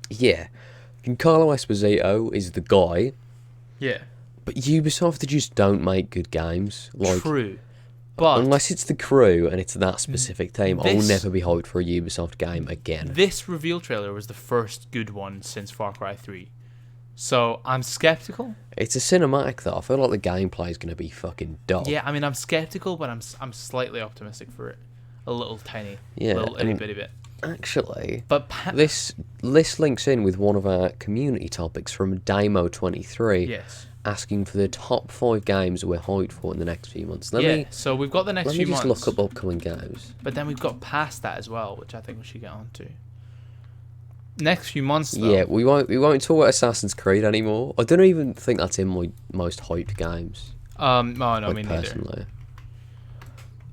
Yeah, Giancarlo Esposito is the guy. Yeah. But Ubisoft just don't make good games. Like, true. But unless it's the crew and it's that specific team, I'll never be hyped for a Ubisoft game again. This reveal trailer was the first good one since Far Cry 3. So I'm skeptical. It's a cinematic though. I feel like the gameplay is going to be fucking dull. Yeah, I mean I'm skeptical, but I'm slightly optimistic for it. A little tiny, itty bitty bit. Actually, but this links in with one of our community topics from Damo23. Yes. Asking for the top 5 games we're hyped for in the next few months. So we've got the next few months. Let me just look up upcoming games. But then we've got past that as well, which I think we should get on to. Next few months, though. Yeah, we won't talk about Assassin's Creed anymore. I don't even think that's in my most hyped games. No, me neither. Personally.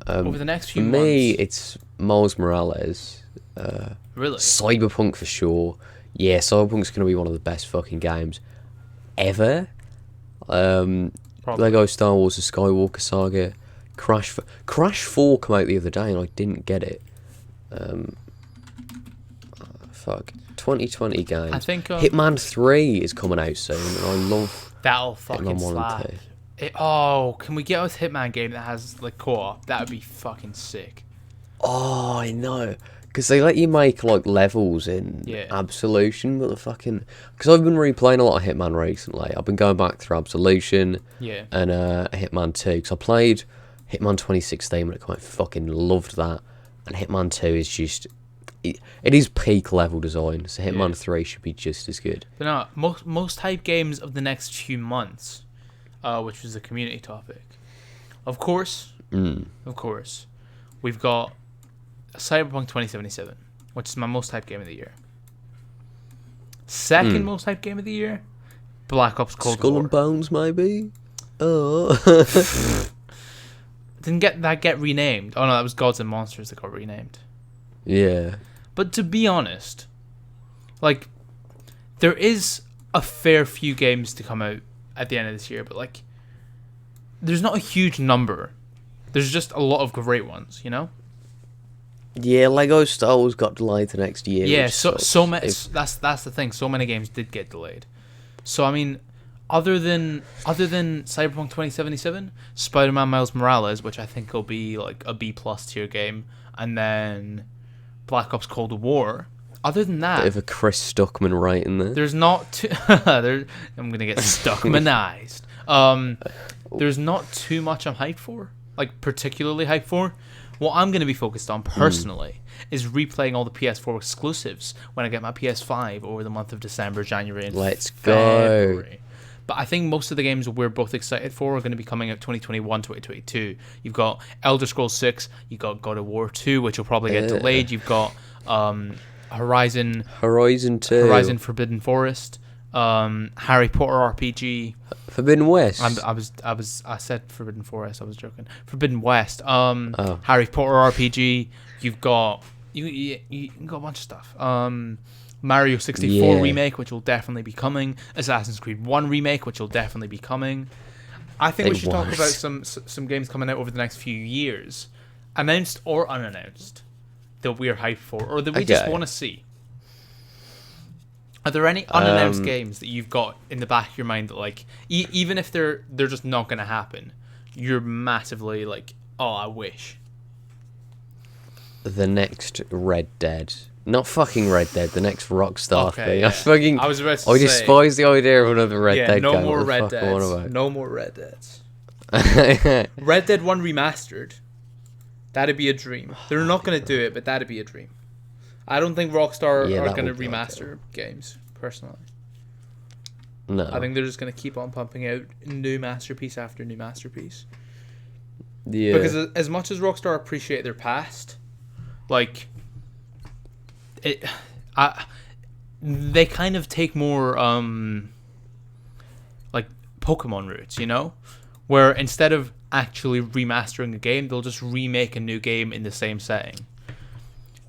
over the next For few me, months. it's Miles Morales. Really? Cyberpunk for sure. Yeah, Cyberpunk's going to be one of the best fucking games ever. Probably. Lego Star Wars: The Skywalker Saga, Crash 4 came out the other day and I didn't get it. Fuck. 2020 games. I think Hitman 3 is coming out soon, and I love that'll fucking Hitman 1 slap. and 2. Can we get a Hitman game that has like co-op? That would be fucking sick. Oh, I know. Because they let you make like levels in Absolution, but the fucking... Because I've been replaying a lot of Hitman recently. I've been going back through Absolution and Hitman 2. Because I played Hitman 2016 when it came out. Fucking loved that. And Hitman 2 is just... It is peak level design. So Hitman 3 should be just as good. But no, most hype games of the next few months, which was a community topic. Of course, we've got Cyberpunk 2077, which is my most hyped game of the year. Second most hyped game of the year, Black Ops Cold War. Skull and Bones, maybe? Oh. Didn't get renamed. Oh no, that was Gods and Monsters that got renamed. Yeah. But to be honest, like, there is a fair few games to come out at the end of this year, but like, there's not a huge number. There's just a lot of great ones, you know? Yeah, Lego Star Wars got delayed to next year. Yeah, so many. That's the thing. So many games did get delayed. So I mean, other than Cyberpunk 2077, Spider-Man Miles Morales, which I think will be like a B+ tier game, and then Black Ops Cold War. Other than that, bit of a Chris Stuckman right in there. There's not I'm gonna get Stuckmanized. There's not too much I'm hyped for, like particularly hyped for. What I'm gonna be focused on personally is replaying all the PS4 exclusives when I get my PS5 over the month of December, January, and February. But I think most of the games we're both excited for are going to be coming out 2021, 2022. You've got Elder Scrolls 6, you've got God of War 2, which will probably get delayed. You've got Horizon 2, Horizon Forbidden Forest, Harry Potter RPG, Forbidden West. I said Forbidden Forest. I was joking. Forbidden West. Harry Potter RPG. You've got you got a bunch of stuff. Mario 64 remake, which will definitely be coming. Assassin's Creed 1 remake, which will definitely be coming. I think we should talk about some games coming out over the next few years, announced or unannounced, that we're hyped for, or that we just want to see. Are there any unannounced games that you've got in the back of your mind that, like, even if they're just not going to happen, you're massively like, oh, I wish? The next Red Dead. Not fucking Red Dead, the next Rockstar thing. Yeah. I despise the idea of another Red Dead game. No more Red Deads. No more Red Deads. Red Dead 1 remastered. That'd be a dream. They're not going to do it, but that'd be a dream. I don't think Rockstar are going to remaster games, personally. No. I think they're just going to keep on pumping out new masterpiece after new masterpiece. Yeah. Because as much as Rockstar appreciate their past, like, they kind of take more like Pokemon routes, you know, where instead of actually remastering a game, they'll just remake a new game in the same setting.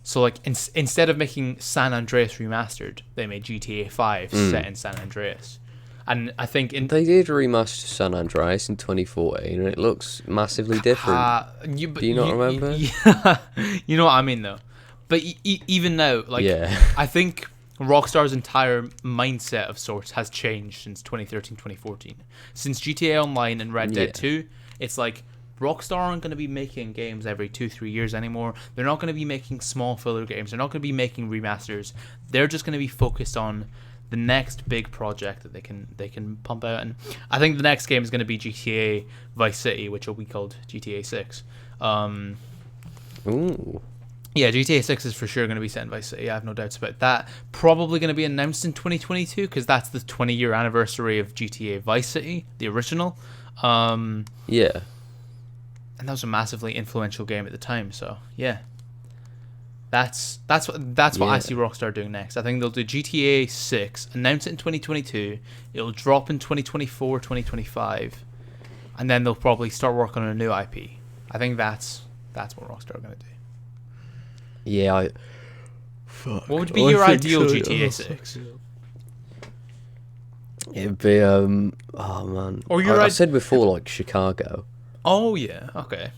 So like instead of making San Andreas remastered, they made GTA 5 set in San Andreas. And I think they did remaster San Andreas in 2014, and it looks massively different. Do you not remember? Yeah, you know what I mean, though. But even now, like, I think Rockstar's entire mindset of sorts has changed since 2013, 2014. Since GTA Online and Red Dead 2, it's like Rockstar aren't going to be making games every 2-3 years anymore. They're not going to be making small filler games. They're not going to be making remasters. They're just going to be focused on the next big project that they can pump out. And I think the next game is going to be GTA Vice City, which will be called GTA 6. Ooh. Yeah, GTA 6 is for sure going to be set in Vice City. I have no doubts about that. Probably going to be announced in 2022 because that's the 20-year anniversary of GTA Vice City, the original. Yeah. And that was a massively influential game at the time. So yeah, that's what I see Rockstar doing next. I think they'll do GTA 6, announce it in 2022. It'll drop in 2024, 2025, and then they'll probably start working on a new IP. I think that's That's what Rockstar are gonna do. Yeah, fuck. What would be your ideal GTA 6? It'd be oh man. Or your I said before, like Chicago. Oh yeah, okay.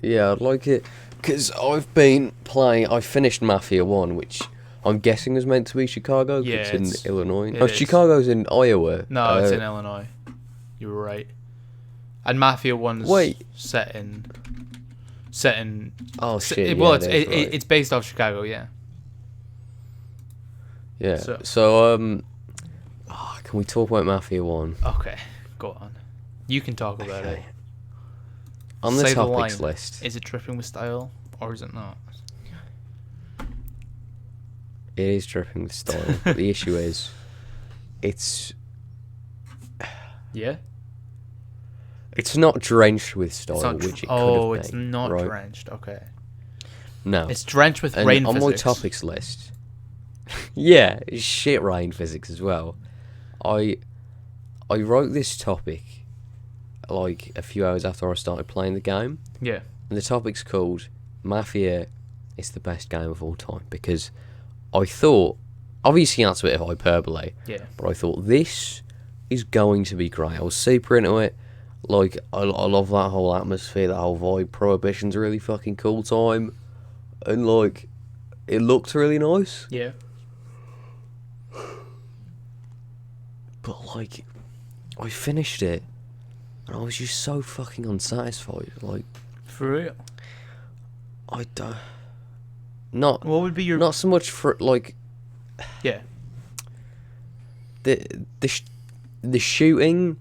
Yeah, I'd like it because I've been playing. I finished Mafia 1, which I'm guessing was meant to be Chicago. Yeah, it's in Illinois. it Oh, is. Chicago's in Iowa. No, it's in Illinois. You were right. And Mafia 1's set in. Oh shit! Well, yeah, it's based off Chicago, yeah. Yeah. So can we talk about Mafia 1? Okay, go on. You can talk about it. On the Say topics line. list, Is it dripping with style or is it not? it is dripping with style. But the issue is, it's Yeah. it's not drenched with style, It's not which it could have it's been, not right? drenched. Okay. No, It's drenched with and rain on physics. my topics list. Yeah, it's shit rain physics as well. I wrote this topic like a few hours after I started playing the game. Yeah. And the topic's called Mafia is the best game of all time, because I thought, obviously that's a bit of hyperbole, Yeah. but I thought this is going to be great. I was super into it. Like, I love that whole atmosphere, that whole vibe. Prohibition's a really fucking cool time. And, like, it looked really nice. Yeah. But, like, I finished it, and I was just so fucking unsatisfied. Like, For real. I don't... Not... What would be your... Not so much for, like... Yeah. The shooting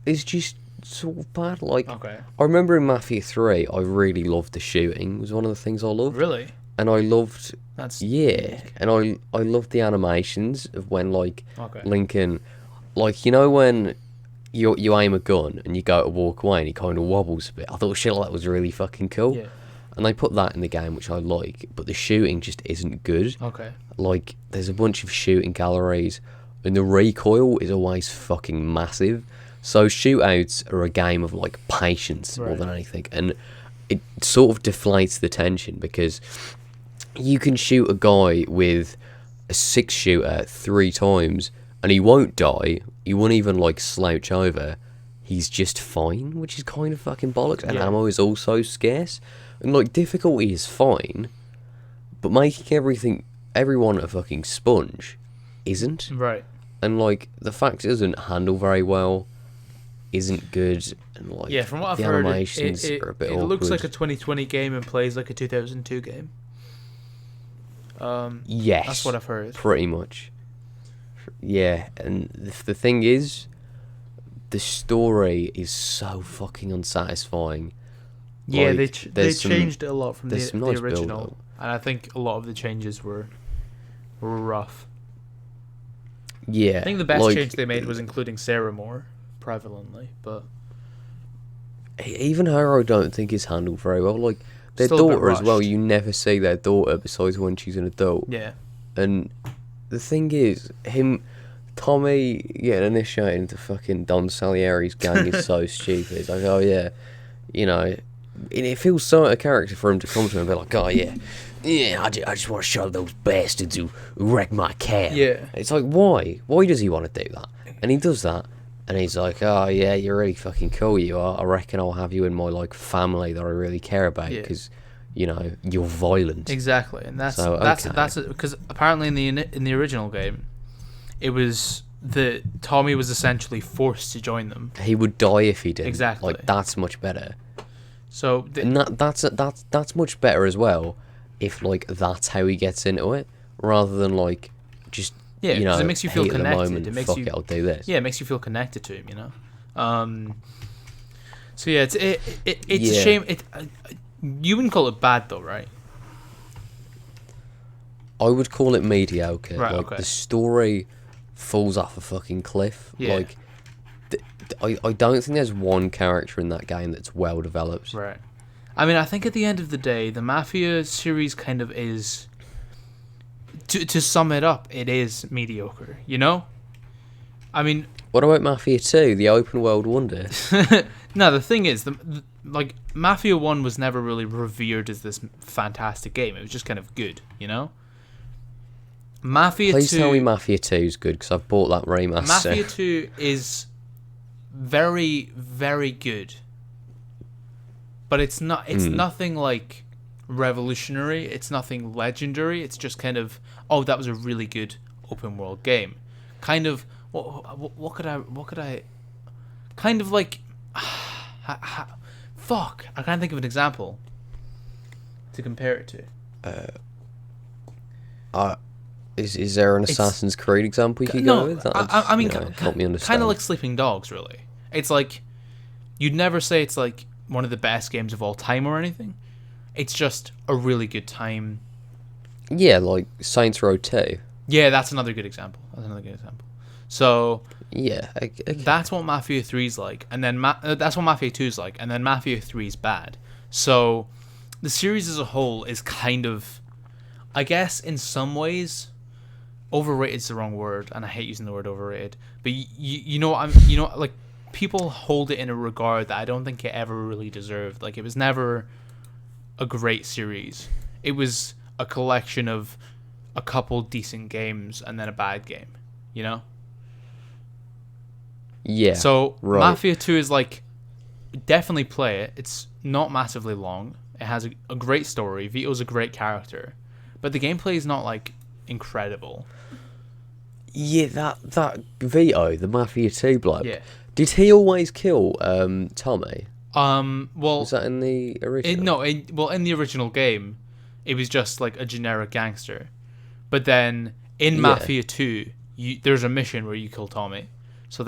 is just sort of bad. Like, Okay. I remember in Mafia 3, I really loved the shooting. It was one of the things I loved. Really? And I loved... That's... Yeah. And I loved the animations of when, like, Okay. Lincoln... Like, you know when you aim a gun and you go to walk away and he kind of wobbles a bit? I thought shit like that was really fucking cool. Yeah. And they put that in the game, which I like, but the shooting just isn't good. Okay. Like, there's a bunch of shooting galleries, and the recoil is always fucking massive. So shootouts are a game of, like, patience more than anything. And it sort of deflates the tension, because you can shoot a guy with a 6-shooter 3 times, and he won't die. He won't even, like, slouch over. He's just fine, which is kind of fucking bollocks. And ammo is also scarce. And, like, difficulty is fine, but making everyone a fucking sponge isn't. Right. And, like, the fact it doesn't handle very well isn't good. And, like, Yeah, from what I've the heard, animations are a bit it awkward. looks like a 2020 game and plays like a 2002 game. Yes. That's what I've heard. Pretty much. Yeah, and the thing is, the story is so fucking unsatisfying. Yeah, Like, they changed it a lot from the some nice original, build-up. and I think a lot of the changes were rough. Yeah. I think the best like, change they made was including Sarah more prevalently, but even her I don't think is handled very well. Like, their Still a bit daughter as well, rushed. you never see their daughter besides when she's an adult. yeah, And the thing is, Tommy getting initiated into fucking Don Salieri's gang is so stupid. Like, oh yeah, you know, and it feels so out of character for him to come to him and be like, oh yeah, I just want to show those bastards who wrecked my car. Yeah. It's like, why? Why does he want to do that? And he does that, and he's like, oh yeah, you're really fucking cool, you are. I reckon I'll have you in my, like, family that I really care about, because, you know, you're violent. exactly, and that's because apparently in the original game, it was that Tommy was essentially forced to join them. He would die if he didn't. Exactly. Like, that's much better. So And that's much better as well, if, like, that's how he gets into it, rather than, like, just, yeah, you know, because it makes you feel hate at the connected. moment, It makes fuck you, it, I'll do this. yeah, it makes you feel connected to him, you know. So yeah, it's a Yeah. shame. You wouldn't call it bad though, right? I would call it mediocre. Right, Like, okay. the story falls off a fucking cliff. Yeah. Like, I don't think there's one character in that game that's well developed. Right. I mean, I think at the end of the day, the Mafia series kind of is. To sum it up, it is mediocre. You know. I mean, What about Mafia 2, the open world wonder? no. The thing is, like Mafia 1 was never really revered as this fantastic game. It was just kind of good, you know. Mafia Please 2. tell me Mafia 2 is good because I've bought that remaster. Mafia 2 is very, very good, but it's not. It's nothing like revolutionary. It's nothing legendary. It's just kind of, oh, that was a really good open world game. Kind of. What could I? Kind of like. Fuck! I can't think of an example to compare it to. Is there an Assassin's Creed example you could go with? I mean, help me understand. Kind of like Sleeping Dogs, really. It's like you'd never say it's like one of the best games of all time or anything. It's just a really good time. Yeah, like Saints Row 2. Yeah, that's another good example. So yeah, okay. That's what Mafia 3 is like, and then that's what Mafia 2 is like, and then Mafia 3 is bad. So the series as a whole is kind of, I guess, in some ways, overrated is the wrong word, and I hate using the word overrated. But you know, like people hold it in a regard that I don't think it ever really deserved. Like it was never a great series. It was a collection of a couple decent games and then a bad game. You know. Yeah. So right. Mafia 2 is like, definitely play it. It's not massively long. It has a great story. Vito's a great character, but the gameplay is not like incredible. Yeah, that Vito, the Mafia 2 bloke. Yeah. Did he always kill Tommy? Well, was that in the original? In the original game, it was just like a generic gangster, but then in Mafia 2, there's a mission where you kill Tommy. So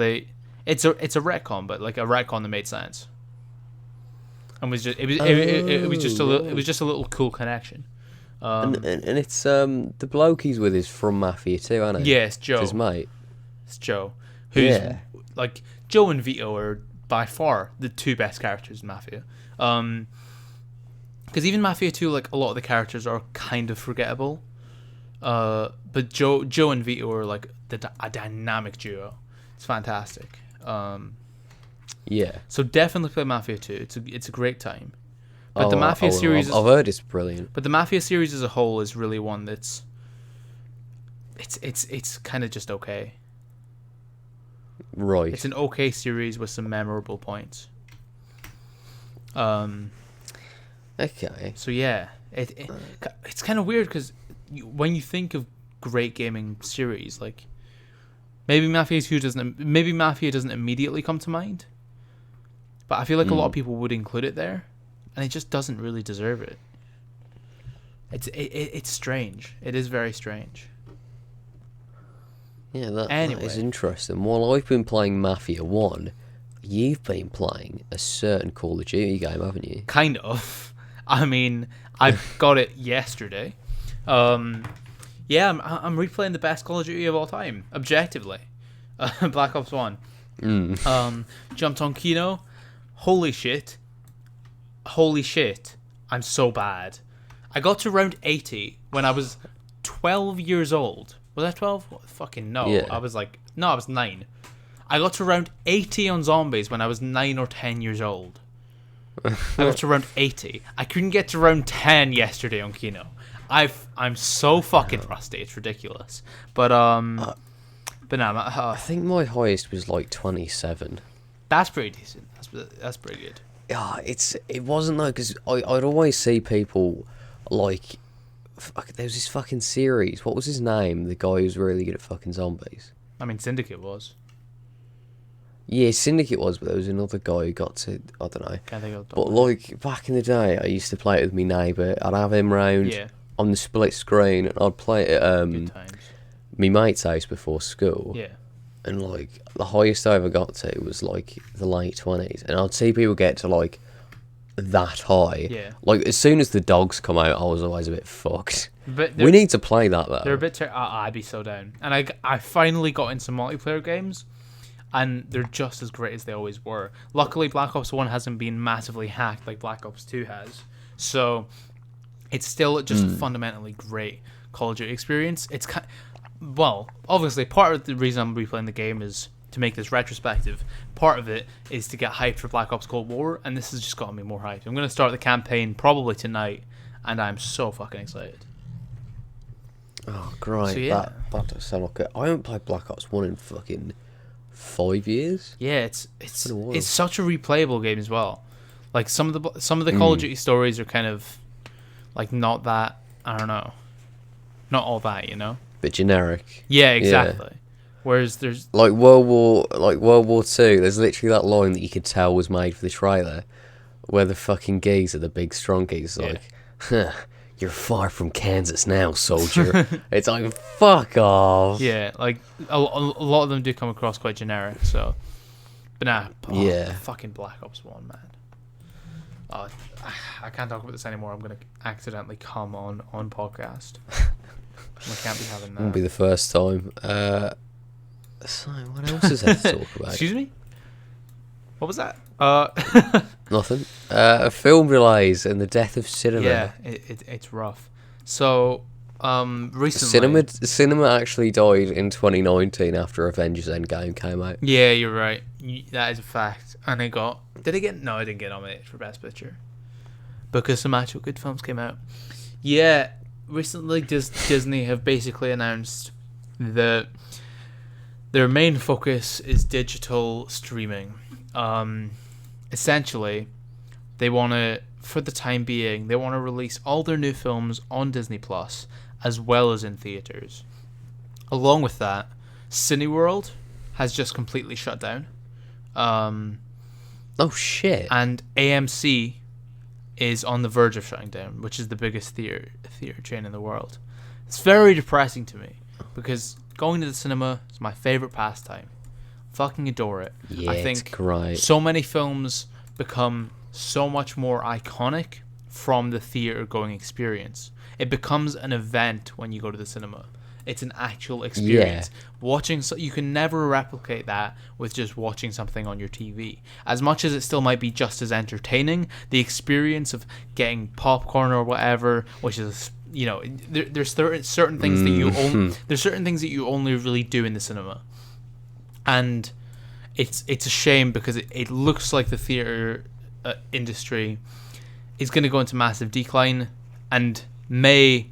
it's a retcon, but like a retcon that made sense. And was just it was just a little cool connection. And it's the bloke he's with is from Mafia 2, isn't he? Yeah, it's Joe. It's his mate. It's Joe. Who's like Joe and Vito are by far the two best characters in Mafia. Because even Mafia 2, like a lot of the characters are kind of forgettable. But Joe and Vito are like a dynamic duo. It's fantastic. Yeah. So definitely play Mafia 2. It's a great time. But the Mafia series, I've heard it's brilliant. But the Mafia series as a whole is really one that's it's kind of just okay. Right. It's an okay series with some memorable points. Okay. So yeah, it's kind of weird because when you think of great gaming series, like maybe Mafia doesn't immediately come to mind, but I feel like a lot of people would include it there, and it just doesn't really deserve it. It's strange. It is very strange. Yeah, that is interesting. While I've been playing Mafia 1, you've been playing a certain Call of Duty game, haven't you? Kind of. I mean, I got it yesterday. Yeah, I'm replaying the best Call of Duty of all time, objectively. Black Ops 1. Jumped on Kino. Holy shit. I'm so bad. I got to round 80 when I was 12 years old. Was I 12? Fucking no. Yeah. I was 9. I got to round 80 on zombies when I was 9 or 10 years old. I got to round 80. I couldn't get to round 10 yesterday on Kino. I'm so fucking rusty. It's ridiculous. But no. I think my highest was like 27. That's pretty decent. That's pretty good. Yeah, it wasn't though, because I'd always see people like, there was this fucking series. What was his name? The guy who was really good at fucking zombies. I mean, Syndicate was. Yeah, Syndicate was, but there was another guy who got to, I don't know. Can't think of but like back in the day, I used to play it with my neighbour. I'd have him round on the split screen, and I'd play it at good times. My mate's house before school. Yeah. And like the highest I ever got to was like the late 20s, and I'd see people get to like that high. Yeah. Like as soon as the dogs come out, I was always a bit fucked. But we need to play that though. They're a bit. I'd be so down. And I finally got into multiplayer games, and they're just as great as they always were. Luckily, Black Ops 1 hasn't been massively hacked like Black Ops 2 has, so it's still just a fundamentally great Call of Duty experience. It's well, obviously part of the reason I'm replaying the game is to make this retrospective. Part of it is to get hyped for Black Ops Cold War, and this has just gotten me more hyped. I'm going to start the campaign probably tonight, and I'm so fucking excited. Oh, great. So, yeah. That does sound like it. I haven't played Black Ops 1 in fucking 5 years. Yeah, it's such a replayable game as well. Like some of the Call of Duty stories are kind of like not that, I don't know, not all that, you know. Bit generic. Yeah, exactly. Yeah. Whereas there's like World War Two. There's literally that line that you could tell was made for the trailer, where the fucking geese are the big strong geese. Like, huh, you're far from Kansas now, soldier. It's like, fuck off. Yeah, like a lot of them do come across quite generic. So, but nah, fucking Black Ops 1, man. I can't talk about this anymore. I'm gonna accidentally come on podcast. We can't be having that. Won't be the first time. So what else is there to talk about? Excuse me? What was that? Nothing. Film delays and the death of cinema. Yeah, it's rough. So, recently... Cinema actually died in 2019 after Avengers Endgame came out. Yeah, you're right. That is a fact. And it got... Did it get... No, it didn't get nominated for Best Picture. Because some actual good films came out. Yeah, recently Disney have basically announced that their main focus is digital streaming. Essentially, they want to, for the time being, they want to release all their new films on Disney Plus as well as in theaters. Along with that, Cineworld has just completely shut down. Oh shit! And AMC is on the verge of shutting down, which is the biggest theater chain in the world. It's very depressing to me because going to the cinema is my favorite pastime. Fucking adore it. Yeah, I think it's great. So many films become so much more iconic from the theater going experience. It becomes an event when you go to the cinema. It's an actual experience. Yeah. You can never replicate that with just watching something on your TV. As much as it still might be just as entertaining, the experience of getting popcorn or whatever, which is, you know, there's certain things that there's certain things that you only really do in the cinema. And it's a shame because it looks like the theater industry is going to go into massive decline and may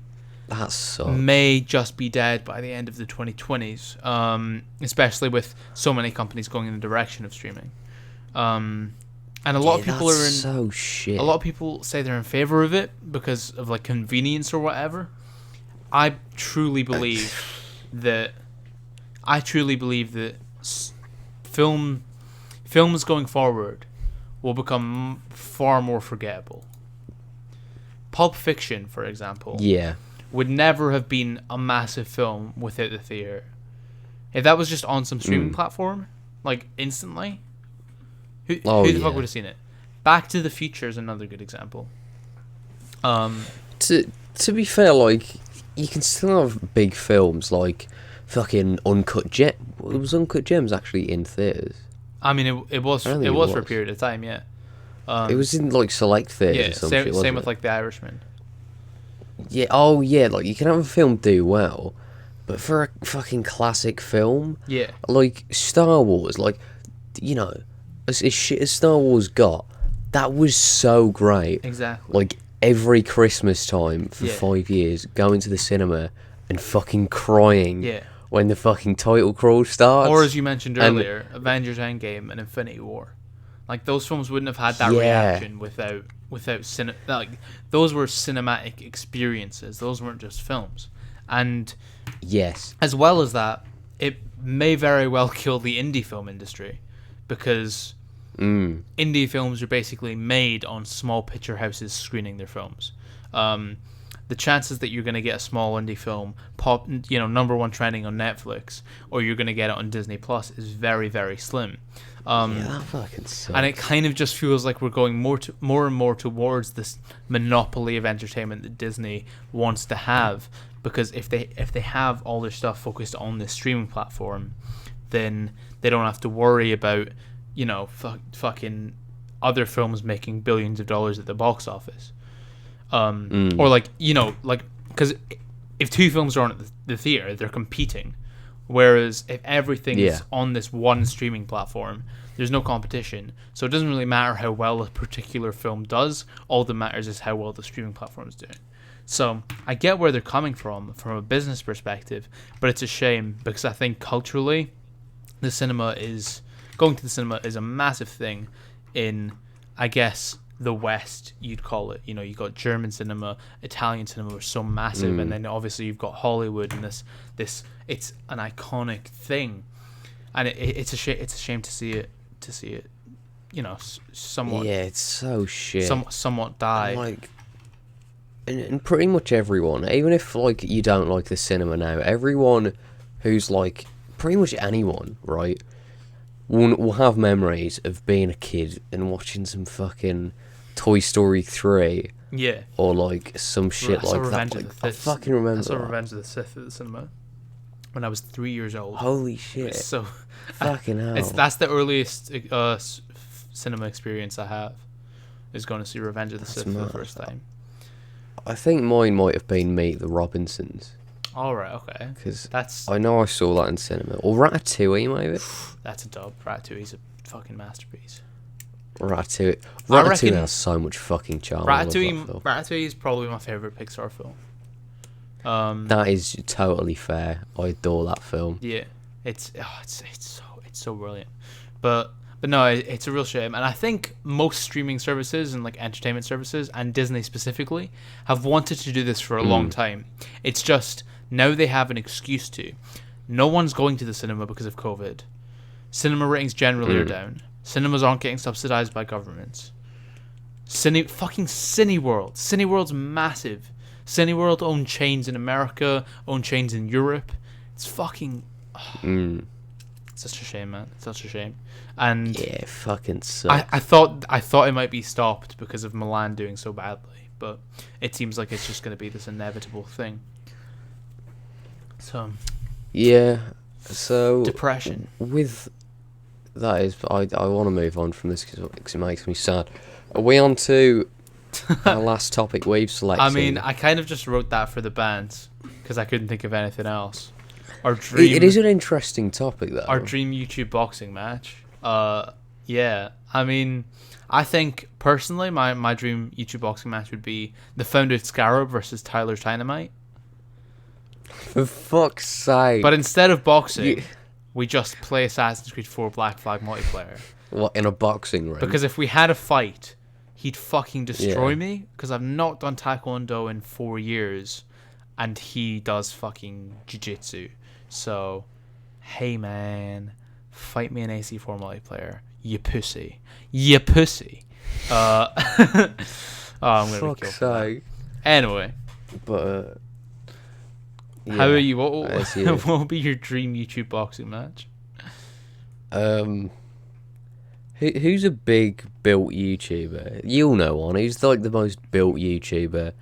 just be dead by the end of the 2020s, especially with so many companies going in the direction of streaming. And a lot of people are in. So shit. A lot of people say they're in favor of it because of like convenience or whatever. I truly believe that. Films going forward will become far more forgettable. Pulp Fiction, for example, would never have been a massive film without the theater. If that was just on some streaming platform, like instantly, who the fuck would have seen it? Back to the Future is another good example. To be fair, like you can still have big films like fucking Uncut Gems. Was Uncut Gems actually in theaters? I mean, it was for a period of time, yeah. It was in like select theaters. Yeah, or some shit, same with like The Irishman. Yeah. Oh yeah. Like you can have a film do well, but for a fucking classic film, like Star Wars, like you know, as shit as Star Wars got, that was so great. Exactly. Like every Christmas time for 5 years, going to the cinema and fucking crying. Yeah. When the fucking title crawl starts. Or as you mentioned earlier, Avengers Endgame and Infinity War. Like those films wouldn't have had that reaction without like those were cinematic experiences. Those weren't just films. And as well as that, it may very well kill the indie film industry because indie films are basically made on small picture houses screening their films. The chances that you're going to get a small indie film pop, number one trending on Netflix, or you're going to get it on Disney Plus is very, very slim. That fucking sucks. And it kind of just feels like we're going more and more towards this monopoly of entertainment that Disney wants to have. Because if they have all their stuff focused on this streaming platform, then they don't have to worry about fucking other films making billions of dollars at the box office. Or because if two films are on at the theater, they're competing. Whereas if everything's Yeah. on this one streaming platform, there's no competition. So it doesn't really matter how well a particular film does. All that matters is how well the streaming platform is doing. So I get where they're coming from a business perspective, but it's a shame because I think culturally, going to the cinema is a massive thing in, I guess, the West, you'd call it. You know, you got German cinema, Italian cinema were so massive, and then obviously you've got Hollywood and this it's an iconic thing, and it's a shame to see it, you know, somewhat. Yeah, it's so shit. Somewhat die. Like, and pretty much everyone, even if like you don't like the cinema now, everyone who's like pretty much anyone, right, will have memories of being a kid and watching some fucking Toy Story 3. Yeah. Or like some shit like that. Like, I fucking remember. I saw that. Revenge of the Sith at the cinema when I was 3 years old. Holy shit! So Fucking hell. That's the earliest cinema experience I have, is going to see Revenge of the Sith for the first time. I think mine might have been Meet the Robinsons. All right, okay. Because that's I know I saw that in cinema. Or Ratatouille, maybe. That's a dub. Ratatouille's a fucking masterpiece. Ratatouille has so much fucking charm. Ratatouille is probably my favorite Pixar film. That is totally fair. I adore that film. Yeah, it's so brilliant. But no, it's a real shame. And I think most streaming services and like entertainment services, and Disney specifically, have wanted to do this for a long time. It's just now they have an excuse to. No one's going to the cinema because of COVID. Cinema ratings generally are down. Cinemas aren't getting subsidized by governments. Cineworld. Cineworld's massive. Cineworld own chains in America, own chains in Europe. It's fucking... Such a shame, man. Such a shame. And yeah, it fucking sucks. I thought it might be stopped because of Milan doing so badly, but it seems like it's just going to be this inevitable thing. So... yeah, so... depression. With... that is... I want to move on from this because it makes me sad. Are we on to our last topic we've selected? I mean, I kind of just wrote that for the bands because I couldn't think of anything else. Our dream... it is an interesting topic, though. Our dream YouTube boxing match. Yeah. I mean, I think, personally, my dream YouTube boxing match would be the Founded Scarab versus Tyler Dynamite. For fuck's sake. But instead of boxing, we just play Assassin's Creed 4 Black Flag multiplayer. What, in a boxing ring? Because if we had a fight, he'd fucking destroy me, because I've not done Taekwondo in 4 years, and he does fucking jiu-jitsu. So, hey man, fight me in AC4 multiplayer, you pussy. You pussy. Oh, I'm going to be killed for that. Anyway. But, yeah, how are you? What will be your dream YouTube boxing match? Who's a big built YouTuber? You'll know one. Who's like the most built YouTuber,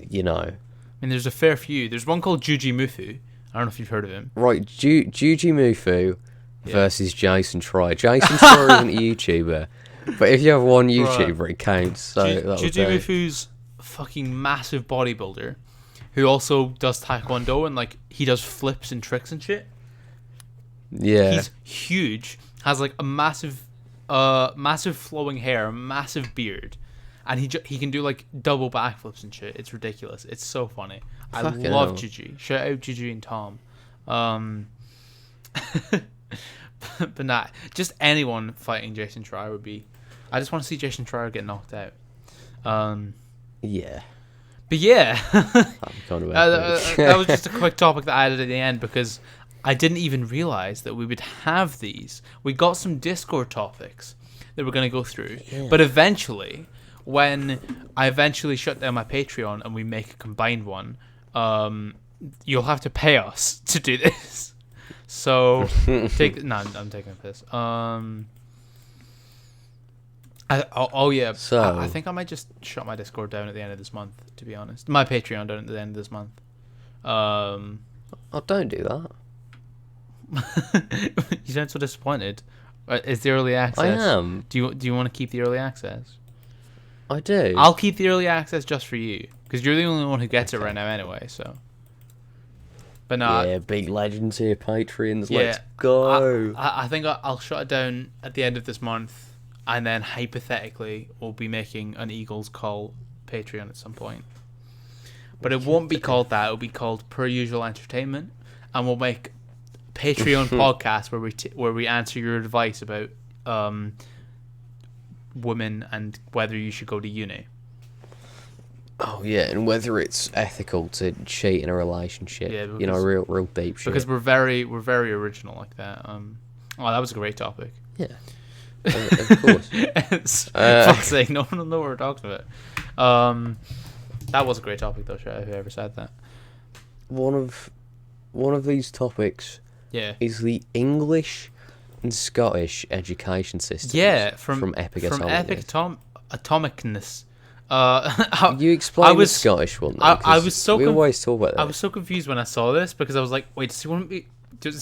you know? I mean, there's a fair few. There's one called Juji Mufu. I don't know if you've heard of him. Right, Juji Mufu versus Jason Try. Jason Try isn't a YouTuber, but if you have one YouTuber, it counts. So Juji Mufu's a fucking massive bodybuilder who also does Taekwondo and like he does flips and tricks and shit. Yeah, he's huge. Has like a massive flowing hair, a massive beard, and he can do like double backflips and shit. It's ridiculous. It's so funny. I love Juju. Shout out Juju and Tom. But nah, just anyone fighting Jason Schreier would be. I just want to see Jason Schreier get knocked out. Yeah. But yeah, that was just a quick topic that I added at the end because I didn't even realize that we would have these. We got some Discord topics that we're going to go through. Yeah. But eventually, when I shut down my Patreon and we make a combined one, you'll have to pay us to do this. So, I'm taking a piss. I think I might just shut my Discord down at the end of this month, to be honest. My Patreon down at the end of this month. Oh, don't do that. You sound so disappointed. Is the early access? I am. Do you want to keep the early access? I do. I'll keep the early access just for you, because you're the only one who gets it right now anyway. So. But no, Yeah, big legends here, Patreons. yeah, Let's go. I think I'll shut it down at the end of this month, and then hypothetically we'll be making an Eagles Call Patreon at some point. But it won't be called that. It'll be called Per Usual Entertainment, and we'll make Patreon podcast where we answer your advice about women and whether you should go to uni. Oh yeah, and whether it's ethical to cheat in a relationship. Yeah, you know, real deep shit. Because we're very original like that. Oh, that was a great topic. Yeah, of course. Fuck's sake, no one will know what we're talking about. That was a great topic though. Sure, whoever said that. One of these topics. Yeah. Is the English and Scottish education systems. Yeah, from Epic Atomicness. You explained the Scottish one. Though, I was so we always talk about that. I was so confused when I saw this because I was like, wait, does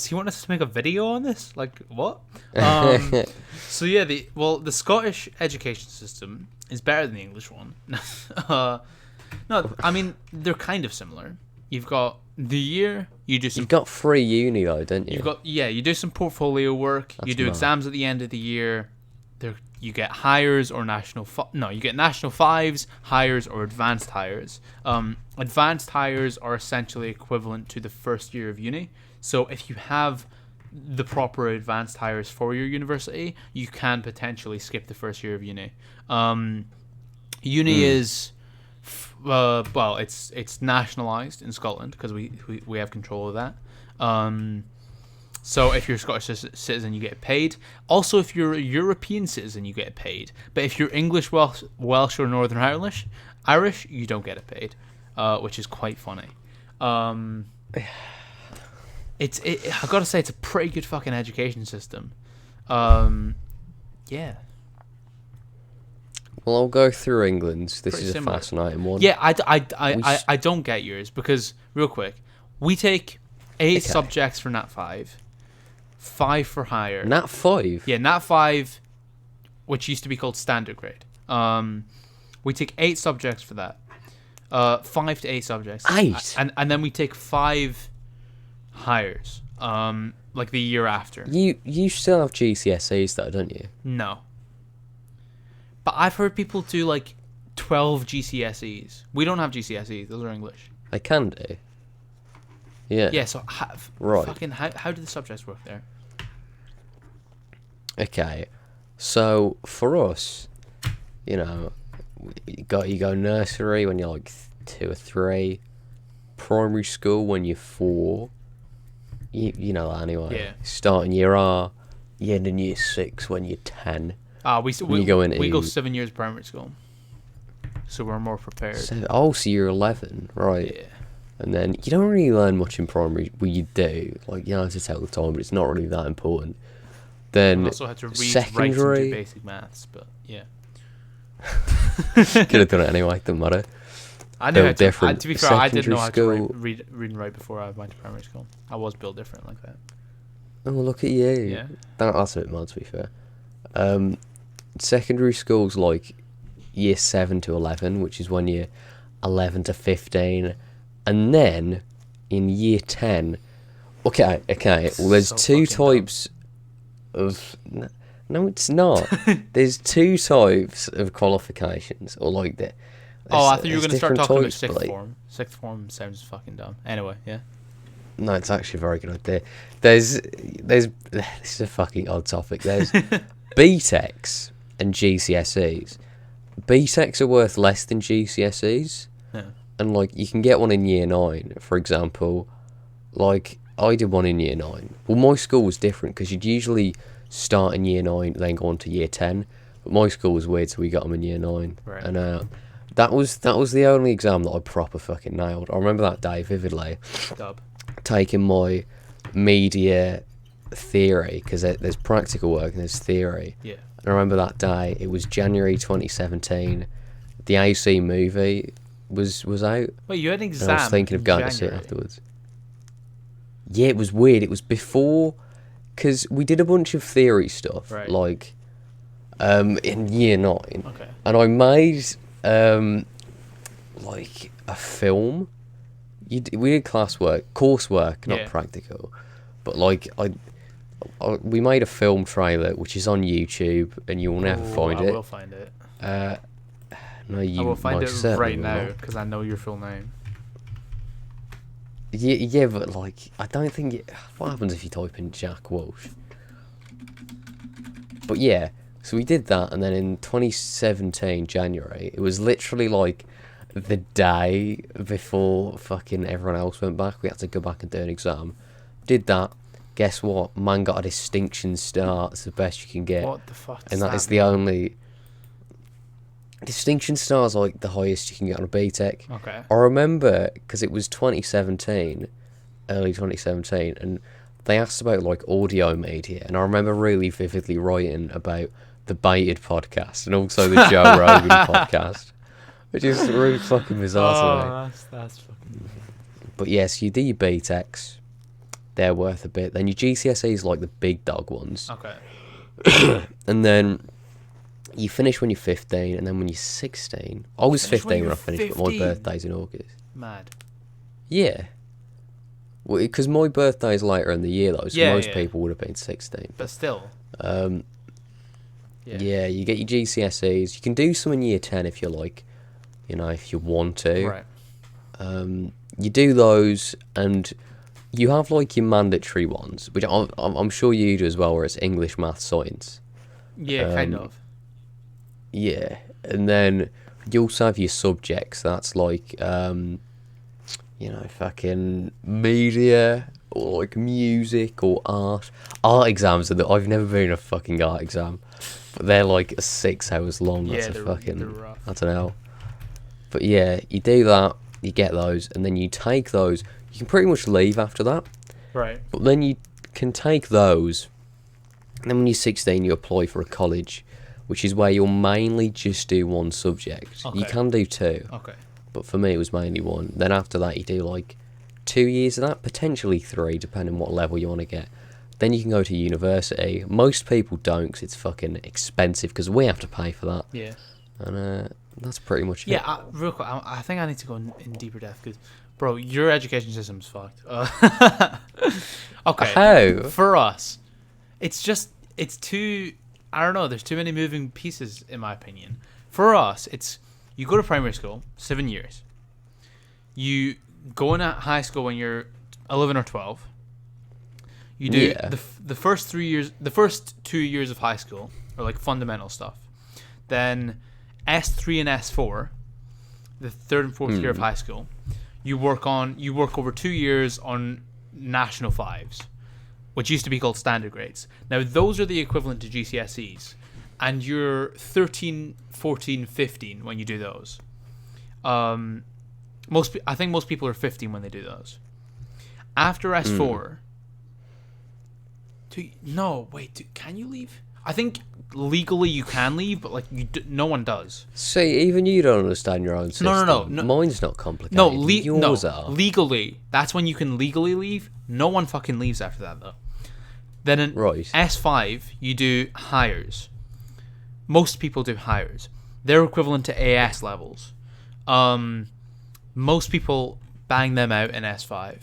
he want us to make a video on this? Like what? So yeah, the Scottish education system is better than the English one. No, I mean they're kind of similar. You've got the year you do some. You've got free uni though, don't you? You do some portfolio work. That's you do exams at the end of the year. You get hires or you get national fives, hires or advanced hires. Advanced hires are essentially equivalent to the first year of uni. So if you have the proper advanced hires for your university, you can potentially skip the first year of uni. Uni is, well, it's nationalised in Scotland because we have control of that. So if you're a Scottish citizen, you get paid. Also, if you're a European citizen, you get paid. But if you're English, Welsh, or Northern Irish, you don't get it paid, which is quite funny. I gotta say, it's a pretty good fucking education system. Yeah. Well, I'll go through England's. This Pretty is similar. a fascinating one. Yeah, I don't get yours because real quick, we take 8 subjects for Nat 5. 5 for higher. Nat 5? Yeah, Nat 5, which used to be called standard grade. We take 8 subjects for that. 5 to 8 subjects. 8? And then we take 5 hires. Like the year after. You still have GCSEs though, don't you? No. But I've heard people do like 12 GCSEs. We don't have GCSEs. Those are English. They can do. Yeah. Yeah, so right. Fucking how do the subjects work there? Okay, so for us, you know, you go nursery when you're like 2 or 3, primary school when you're 4. You know that anyway. Yeah. Starting year R, you end in year 6 when you're 10. We go 7 years primary school, so we're more prepared. So you're 11, right? Yeah. And then you don't really learn much in primary. Well, you do, like you have to tell the time, but it's not really that important. Then I also had to read, secondary, write, and do basic maths, but yeah. Could have done it anyway. Doesn't matter. I knew different. To be fair, I didn't know how school. to read and write before I went to primary school. I was built different like that. Oh, look at you. Yeah. That's a bit mad, to be fair. Secondary school's like year 7 to 11, which is when you're 11 to 15. And then in year 10... Okay. Well, there's so 2 types of... No, it's not. There's 2 types of qualifications. Or like that. I thought you were going to start talking about types, sixth form. Sixth form sounds fucking dumb. Anyway, yeah. No, it's actually a very good idea. There's this is a fucking odd topic. There's BTECs and GCSEs. BTECs are worth less than GCSEs. Yeah. And like you can get one in year 9, for example. Like I did one in year 9. Well, my school was different because you'd usually start in year 9, then go on to year 10. But my school was weird, so we got them in year 9. Right. And that was the only exam that I proper fucking nailed. I remember that day vividly. Dub. Taking my media theory, because there's practical work and there's theory. Yeah. And I remember that day, it was January 2017. The AC movie was out. Wait, you had an exam? And I was thinking of going to see it afterwards. Yeah, it was weird. It was before, because we did a bunch of theory stuff, right. like in year 9. Okay. And I made like a film we did coursework, not Yeah. practical. But like we made a film trailer which is on YouTube, and you will never find I it. will find it. No, you I will find most it certainly right will now not. because I know your full name. Yeah, but like I don't think what happens if you type in Jack Walsh? But yeah, so we did that, and then in 2017 January, it was literally like the day before fucking everyone else went back. We had to go back and do an exam. Did that. Guess what? Man got a distinction star. It's the best you can get, What the fuck? and that is the only distinction star is like the highest you can get on a BTEC. Okay. I remember because it was 2017, early 2017, and they asked about like audio media, and I remember really vividly writing about the Baited podcast and also the Joe Rogan podcast, which is really fucking bizarre to me. That's fucking. But yes, you do your BTECs, they're worth a bit. Then your GCSEs, like the big dog ones, Okay. and then you finish when you're 15, and then when you're 16. I was Finish when 15 when I you're finished, but my 15? birthday's in August. Mad. Yeah. Well, because my birthday's later in the year, though, so Yeah, most yeah. people would have been 16. But still. Yeah, you get your GCSEs. You can do some in year 10 if you like, if you want to. Right. You do those, and you have like your mandatory ones, which I'm sure you do as well, where it's English, math, science. Yeah, kind of. Yeah, and then you also have your subjects. That's like, fucking media, or like music or art. Art exams I've never been in a fucking art exam, but they're like 6 hours long. Yeah, That's they're rough. I don't know. But yeah, you do that, you get those, and then you take those. You can pretty much leave after that. Right. But then you can take those, and then when you're 16, you apply for a college, which is where you'll mainly just do one subject. You Okay. can do two, Okay. but for me it was mainly one. Then after that, you do like 2 years of that, potentially 3, depending what level you want to get. Then you can go to university. Most people don't because it's fucking expensive, because we have to pay for that. Yeah. And that's pretty much it. Yeah, real quick, I think I need to go in deeper depth because, bro, your education system's fucked. Okay. How? For us, it's too, I don't know, there's too many moving pieces, in my opinion. For us, it's, you go to primary school, 7 years. You go in at high school when you're 11 or 12. You do the first 3 years, the first 2 years of high school, or like fundamental stuff. Then S3 and S4, the third and fourth year of high school, you work over 2 years on national fives, which used to be called standard grades. Now those are the equivalent to GCSEs, and you're 13, 14, 15 when you do those. I think most people are 15 when they do those. After S4, can you leave? I think legally you can leave, but like no one does. See, even you don't understand your own system. No. Mine's not complicated. No, Yours are. legally. That's when you can legally leave. No one fucking leaves after that though. Then in S5 you do hires. Most people do hires. They're equivalent to AS levels. Most people bang them out in S5.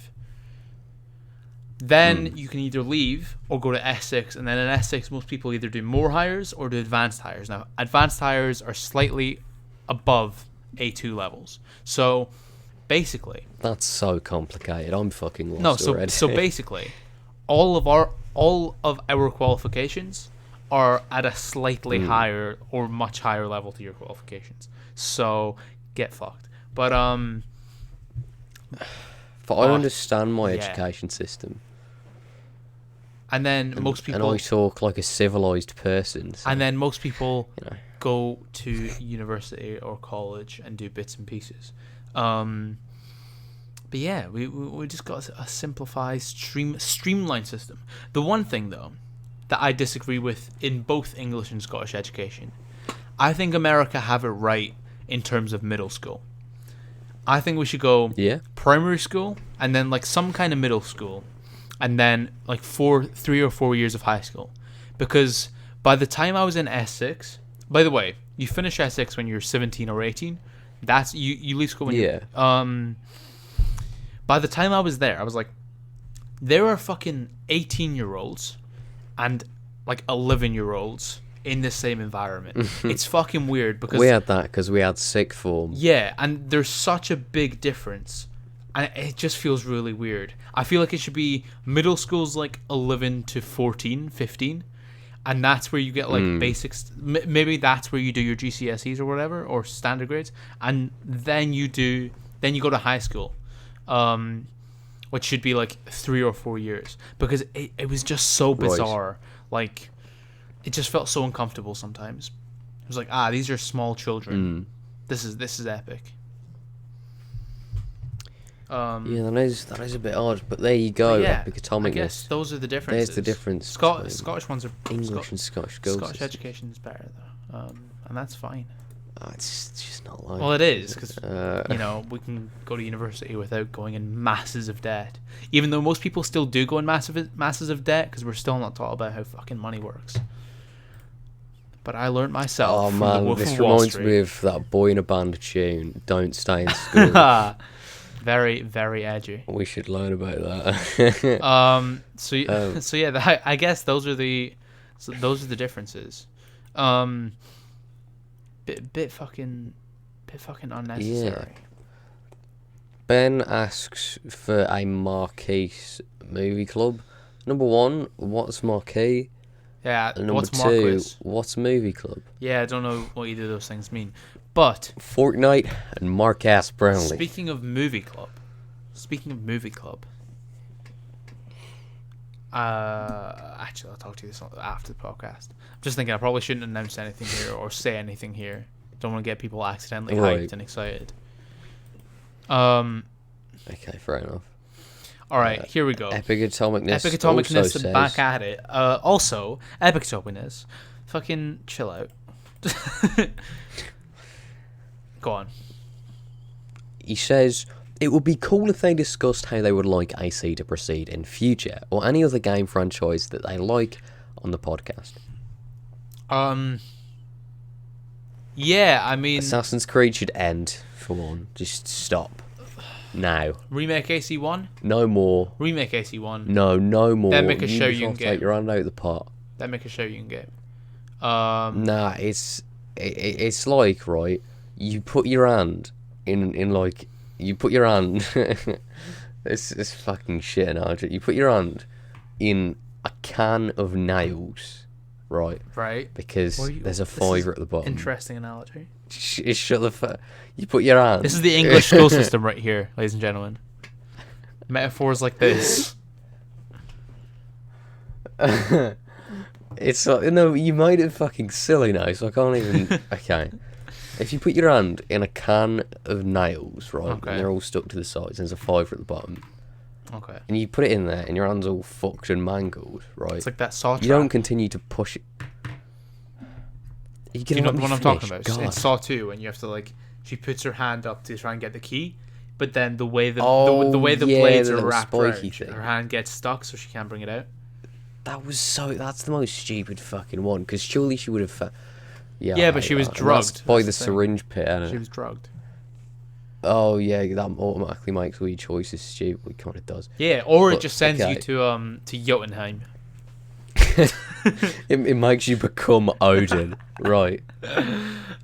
Then you can either leave or go to S6, and then in S6 most people either do more hires or do advanced hires. Now, advanced hires are slightly above A2 levels. So, basically... That's so complicated. I'm fucking lost already. So basically, all of our qualifications are at a slightly higher or much higher level to your qualifications. So, get fucked. But I understand my education system. And then most people... And I talk like a civilised person. So, and then most people go to university or college and do bits and pieces. But yeah, we just got a simplified, streamlined system. The one thing, though, that I disagree with in both English and Scottish education, I think America have it right in terms of middle school. I think we should go primary school and then like some kind of middle school and then like 3 or 4 years of high school. Because by the time I was in S6, by the way, you finish S6 when you're 17 or 18. That's you leave school when you're By the time I was there, I was like, there are fucking 18-year-olds and like 11-year-olds in the same environment. It's fucking weird because we had that because we had sixth form. Yeah, and there's such a big difference, and it just feels really weird. I feel like it should be middle school's like 11 to 14, 15, and that's where you get like basics. Maybe that's where you do your GCSEs or whatever, or standard grades, and then you go to high school, which should be like 3 or 4 years, because it was just so bizarre. Like, it just felt so uncomfortable sometimes. It was like, these are small children. This is epic. Yeah, that is a bit odd, but there you go. Yeah, Epic atomicness. I guess those are the differences. There's the difference. Scottish ones are English and Scottish schools. Scottish education is better though, and that's fine. It's just not like. Well, it is because we can go to university without going in masses of debt. Even though most people still do go in masses of debt because we're still not taught about how fucking money works. But I learned myself. Oh from man, the Wolf this of Wall reminds Street. me of that boy in a band tune. Don't stay in school. Very, very edgy. We should learn about that. So yeah, I guess those are the differences. Bit fucking unnecessary. Yeah. Ben asks for a Marquise movie club. Number 1, what's Marquee? Yeah, And number what's 2, Marquis? what's movie club? Yeah, I don't know what either of those things mean. But Fortnite and Marcus Brownlee. Speaking of movie club, actually, I'll talk to you this after the podcast. I'm just thinking I probably shouldn't announce anything here or say anything here. Don't want to get people accidentally hyped and excited. Okay, fair enough. All right, here we go. Epic Atomicness. Epic Atomicness also says, back at it. Also, Epic Atomicness. Fucking chill out. Go on. He says, it would be cool if they discussed how they would like AC to proceed in future, or any other game franchise that they like on the podcast. Yeah, I mean... Assassin's Creed should end, for one. Just stop. Now. Remake AC1? No more. Remake AC1. No more. Then make a show you can Ubisoft, get. Take your hand out the pot. Then make a show you can get. Nah, it's like, right, you put your hand in like, you put your hand, it's fucking shit analogy. You put your hand in a can of nails, right? Right. Because there's a fiver at the bottom. Interesting analogy. Shut the fuck. You put your hand. This is the English school system right here, ladies and gentlemen. Metaphors like this. It's like, no, you made it fucking silly now, so I can't even. Okay. If you put your hand in a can of nails, right, Okay. and they're all stuck to the sides, and there's a fiver at the bottom, Okay. and you put it in there, and your hand's all fucked and mangled, right? It's like that saw trap. You don't continue to push it. Do you know the one I'm talking about? God. In Saw 2, and you have to, like, she puts her hand up to try and get the key, but then the way the blades are wrapped around, thing. her hand gets stuck, so she can't bring it out. That's the most stupid fucking one, because surely she would have. Yeah, but she was drugged. By the That's the thing. syringe pit, innit? She was drugged. Oh yeah, that automatically makes all your choices stupid. It kind of does. Yeah, or But, it just sends okay. you to Jotunheim. It makes you become Odin, right?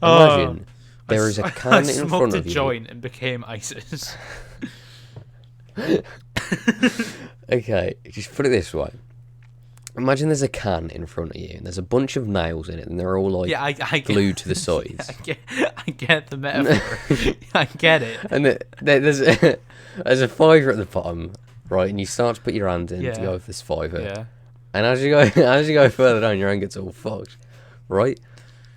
Imagine there is a can I in front smoked of a you. joint and became ISIS. Okay, just put it this way. Imagine there's a can in front of you, and there's a bunch of nails in it, and they're all like Yeah, I glued to the sides. I get the metaphor. I get it. And there's a fiver at the bottom, right? And you start to put your hand in to Yeah. go with this fiver. Yeah. And as you go further down, your hand gets all fucked, right?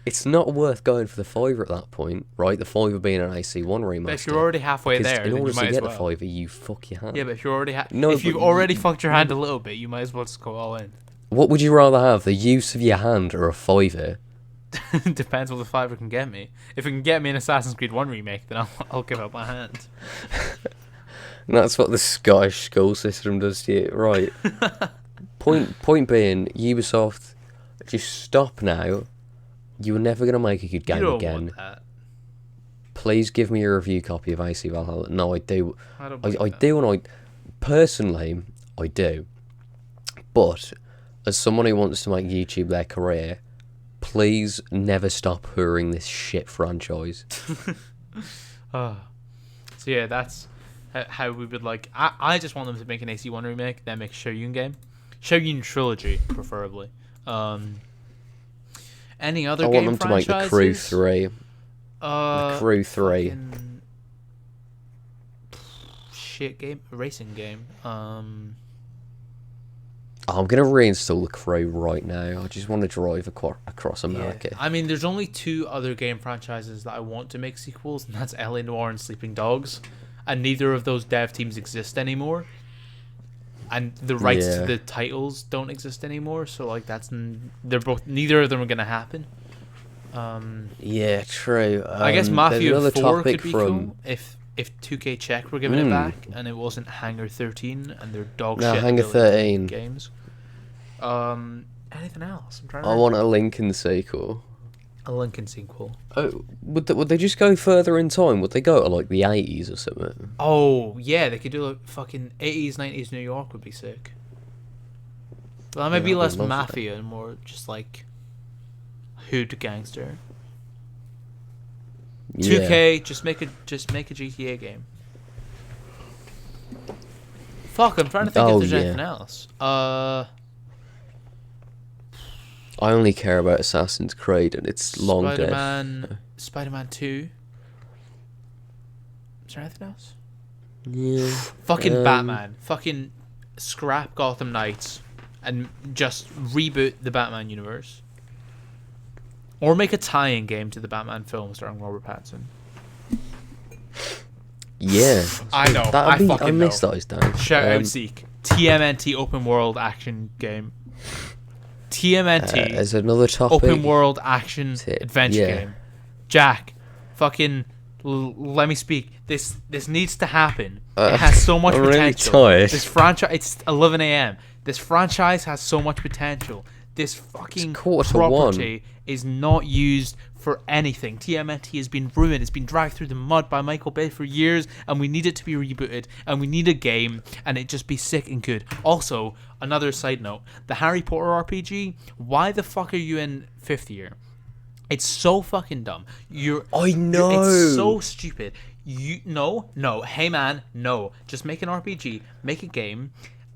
It's not worth going for the fiver at that point, right? The fiver being an AC1 remaster. But if you're already halfway because there, in then order you to might get as the well. fiver, you fuck your hand. Yeah, but if you're already No, if you've but already fucked your hand a little bit, you might as well just go all in. What would you rather have, the use of your hand or a fiver? Depends what the fiver can get me. If it can get me an Assassin's Creed 1 remake, then I'll give up my hand. And that's what the Scottish school system does to you, right? Point being, Ubisoft, just stop now. You're never gonna make a good game You don't again. want that. please give me a review copy of AC Valhalla. No, I do. I that. do, and personally, I do. But as someone who wants to make YouTube their career, please never stop hurrying this shit franchise. So yeah, that's how we would like. I just want them to make an AC1 remake, then make a Shogun game, Shogun trilogy, preferably. Any other? I game want them to make the Crew 3. The Crew 3. Shit game, racing game. I'm gonna reinstall the Crew right now. I just want to drive across America. Yeah. I mean, there's only 2 other game franchises that I want to make sequels, and that's LA Noire and Sleeping Dogs, and neither of those dev teams exist anymore, and the rights to the titles don't exist anymore. So like, neither of them are gonna happen. Yeah, true. I guess Mafia 4 could be cool if 2K Czech were giving it back and it wasn't Hangar 13 and their dog shit Hangar 13 games. Anything else? I'm trying I want a Lincoln sequel. A Lincoln sequel. Oh, would they just go further in time? Would they go to like the 80s or something? Oh yeah, they could do like fucking 80s, 90s New York would be sick. But that might be less Mafia and more just like hood gangster. 2K, just make a GTA game. Fuck, I'm trying to think if there's anything else. I only care about Assassin's Creed and it's long dead. Spider-Man 2. Is there anything else? Yeah. Fucking Batman. Fucking scrap Gotham Knights and just reboot the Batman universe. Or make a tie-in game to the Batman film starring Robert Pattinson. Yeah. I know. I miss those days. Shout out Zeke. TMNT open world action game. TMNT. As another topic. Open world action adventure game. Jack, fucking let me speak. This needs to happen. It has so much potential. Really this franchise. It's 11 a.m. This franchise has so much potential. This fucking property is not used for anything. TMNT has been ruined. It's been dragged through the mud by Michael Bay for years, and we need it to be rebooted, and we need a game, and it just be sick and good. Also, another side note, the Harry Potter RPG, why the fuck are you in 5th year? It's so fucking dumb. I know. It's so stupid. No. Hey man, no. Just make an RPG, make a game,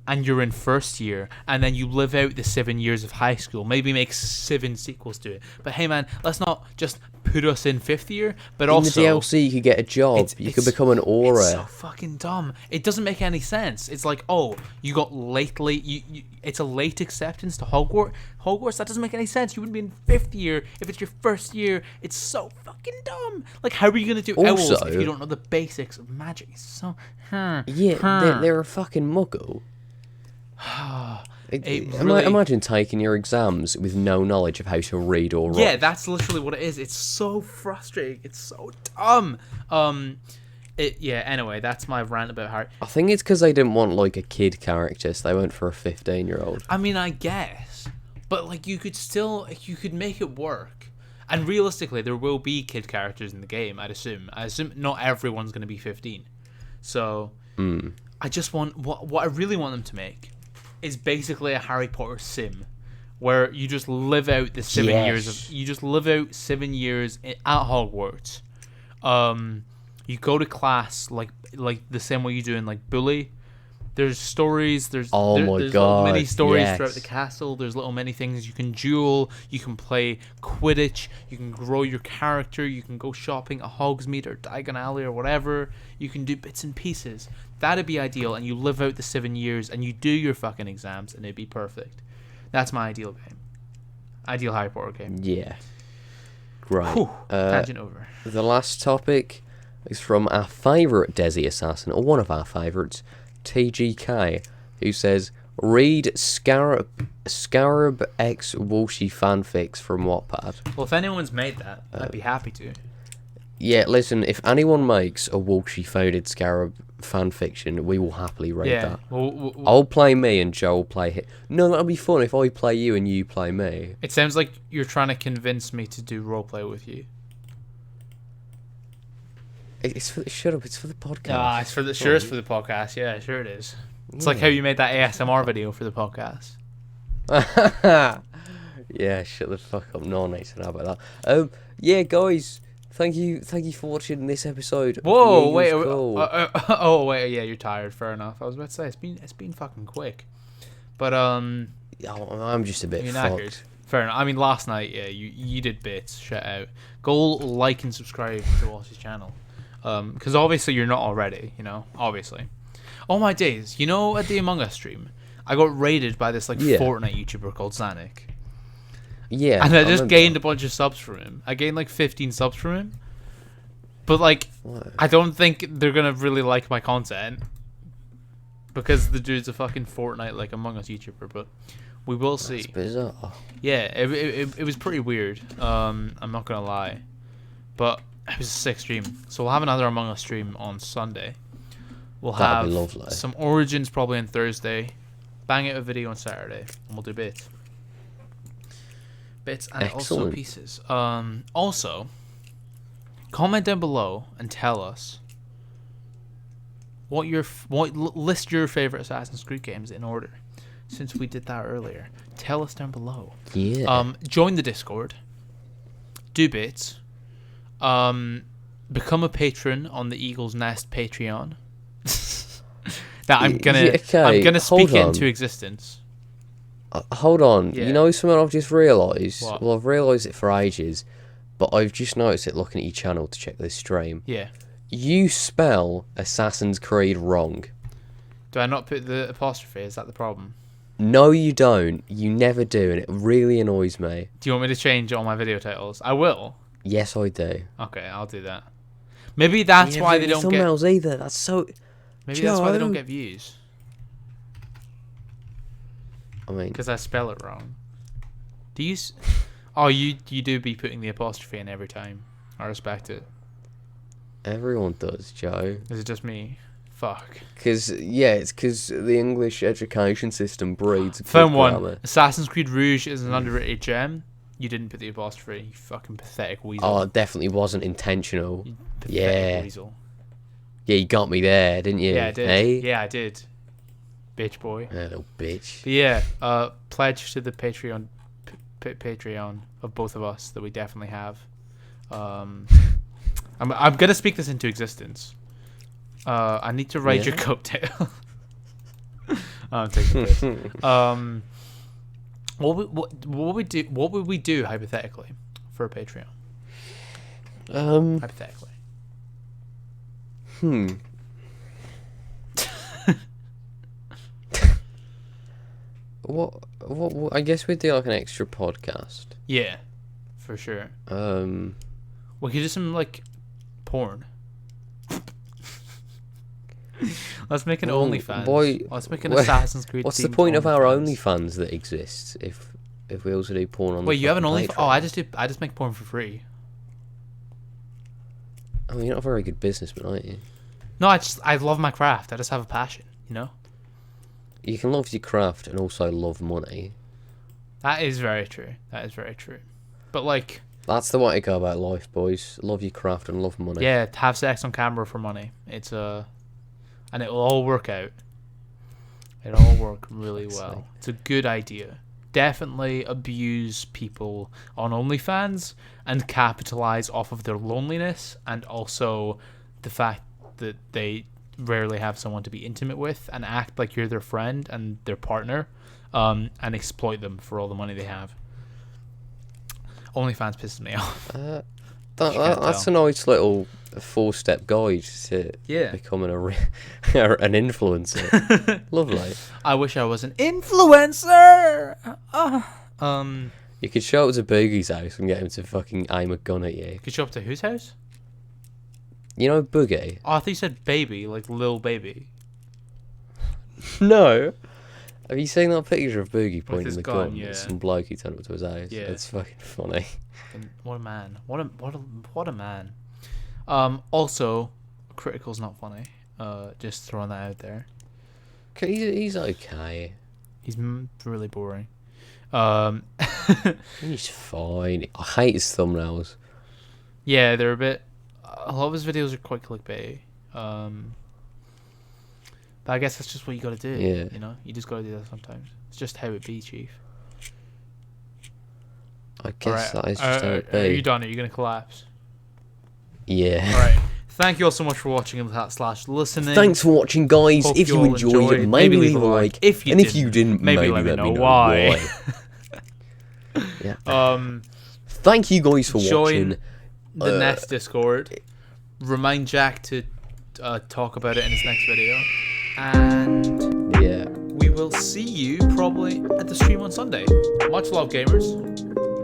and you're in 1st year, and then you live out the 7 years of high school. Maybe make 7 sequels to it. But hey man, let's not just put us in 5th year, but also in the DLC you could get a job. You could become an aura. It's so fucking dumb. It doesn't make any sense. It's like, oh, you got it's a late acceptance to Hogwarts. Hogwarts, that doesn't make any sense. You wouldn't be in 5th year if it's your 1st year. It's so fucking dumb. Like, how are you gonna do owls if you don't know the basics of magic? It's so they're a fucking muggle. Imagine taking your exams with no knowledge of how to read or write. Yeah, that's literally what it is. It's so frustrating. It's so dumb. Anyway, that's my rant about Harry. I think it's because they didn't want like a kid character, so they went for a 15-year-old. I mean, I guess, but like you could make it work. And realistically, there will be kid characters in the game. I assume not everyone's going to be 15. So I just want what I really want them to make is basically a Harry Potter sim, where you just live out the 7 years you just live out 7 years at Hogwarts. You go to class like the same way you do in like Bully. There's stories. There's little mini stories throughout the castle. There's little many things you can duel. You can play Quidditch. You can grow your character. You can go shopping at Hogsmeade or Diagon Alley or whatever. You can do bits and pieces. That'd be ideal. And you live out the 7 years and you do your fucking exams and it'd be perfect. That's my ideal game. Ideal Harry Potter game. Yeah. Right. Tangent over. The last topic is from our favourite Desi assassin, or one of our favourites, TGK, who says, read Scarab X Walshie fanfics from Wattpad. Well, if anyone's made that, I'd be happy to. Yeah, listen, if anyone makes a Walshie founded Scarab fanfiction, we will happily read that. I'll play me and Joe will play him. No, that'll be fun if I play you and you play me. It sounds like you're trying to convince me to do roleplay with you. Shut up! It's for the podcast. Ah, it's for the it's for the podcast. Yeah, sure it is. It's like how you made that ASMR video for the podcast. Yeah, shut the fuck up. No one needs to know about that. Yeah, guys, thank you for watching this episode. Whoa, wait, oh wait, yeah, you're tired. Fair enough. I was about to say it's been fucking quick, but Yeah, I'm just a bit fucked. Fair enough. I mean, last night, yeah, you did bits. Shout out. Go like and subscribe to Walshie's channel, because obviously you're not already. You know, obviously. Oh my days! You know, at the Among Us stream, I got raided by this Fortnite YouTuber called Zanik. Yeah, and I just gained a bunch of subs from him. I gained like 15 subs from him, but like, I don't think they're gonna really like my content because the dude's a fucking Fortnite like Among Us YouTuber. But we will see. That's bizarre. Yeah, it was pretty weird. I'm not gonna lie, but it was a sick stream. So we'll have another Among Us stream on Sunday. We'll have some Origins probably on Thursday. Bang out a video on Saturday, and we'll do bits and also pieces. Also, comment down below and tell us list your favorite Assassin's Creed games in order. Since we did that earlier, tell us down below. Yeah. Join the Discord. Do bits. Become a patron on the Eagle's Nest Patreon. That I'm gonna speak it into existence. Hold on. Yeah. You know something I've just realised? What? Well, I've realised it for ages, but I've just noticed it looking at your channel to check this stream. Yeah. You spell Assassin's Creed wrong. Do I not put the apostrophe? Is that the problem? No, you don't. You never do, and it really annoys me. Do you want me to change all my video titles? I will. Yes, I do. Okay, I'll do that. Maybe that's why they don't get thumbnails either. That's so. Maybe that's why they don't get views. I mean, because I spell it wrong. Do you? Oh, you do be putting the apostrophe in every time. I respect it. Everyone does, Joe. Is it just me? Fuck. It's because the English education system breeds. Found one. Assassin's Creed Rouge is an underrated gem. You didn't put the apostrophe. You fucking pathetic weasel. Oh, it definitely wasn't intentional. You pathetic weasel. Yeah, you got me there, didn't you? Yeah, I did. Hey? Yeah, I did. Bitch boy. Yeah, little bitch. But yeah, pledge to the Patreon of both of us that we definitely have. I'm gonna speak this into existence. I need to ride your coattail. I'm taking this. What would we do hypothetically for a Patreon? Hypothetically. What? I guess we'd do like an extra podcast. Yeah, for sure. We could do some like porn. Let's make an OnlyFans. Let's make an Assassin's Creed. What's the point of our OnlyFans that exists if we also do porn on? Wait, you have an OnlyFans? Oh, I just make porn for free. Oh, you're not a very good businessman, are you? No, I love my craft. I just have a passion, you know. You can love your craft and also love money. That is very true. But like, that's the way to go about life, boys. Love your craft and love money. Yeah, have sex on camera for money. It's and it will all work out. It'll all work really well. It's a good idea. Definitely abuse people on OnlyFans and capitalize off of their loneliness and also the fact that they rarely have someone to be intimate with and act like you're their friend and their partner, and exploit them for all the money they have. OnlyFans pisses me off. That's a nice little 4-step guide to becoming an influencer. Lovely. I wish I was an influencer. You could show up to Boogie's house and get him to fucking aim a gun at you. You could show up to whose house? You know Boogie? Oh, I thought you said baby, like Lil Baby. No. Have you seen that picture of Boogie pointing the gun? gun? Yeah. Some bloke he turned up to his house. Yeah. It's fucking funny. What a man. What a man. Also, Critical's not funny. Just throwing that out there. He's okay. He's really boring. He's fine. I hate his thumbnails. Yeah, they're a bit. a lot of his videos are quite clickbait. But I guess that's just what you gotta do. Yeah. You know, you just gotta do that sometimes. It's just how it be, Chief. I guess that is just how it Are you be. done? Are you gonna collapse? Yeah. All right. Thank you all so much for watching and listening. Thanks for watching, guys. Hope If you all enjoyed it, maybe leave a like. If you And if didn't, you didn't, maybe maybe let me know why. Yeah. Thank you guys for Join watching. the Nest Discord. Remind Jack to talk about it in his next video. And Yeah. we will see you probably at the stream on Sunday. Much love, gamers.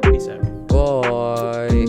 Peace out. Bye.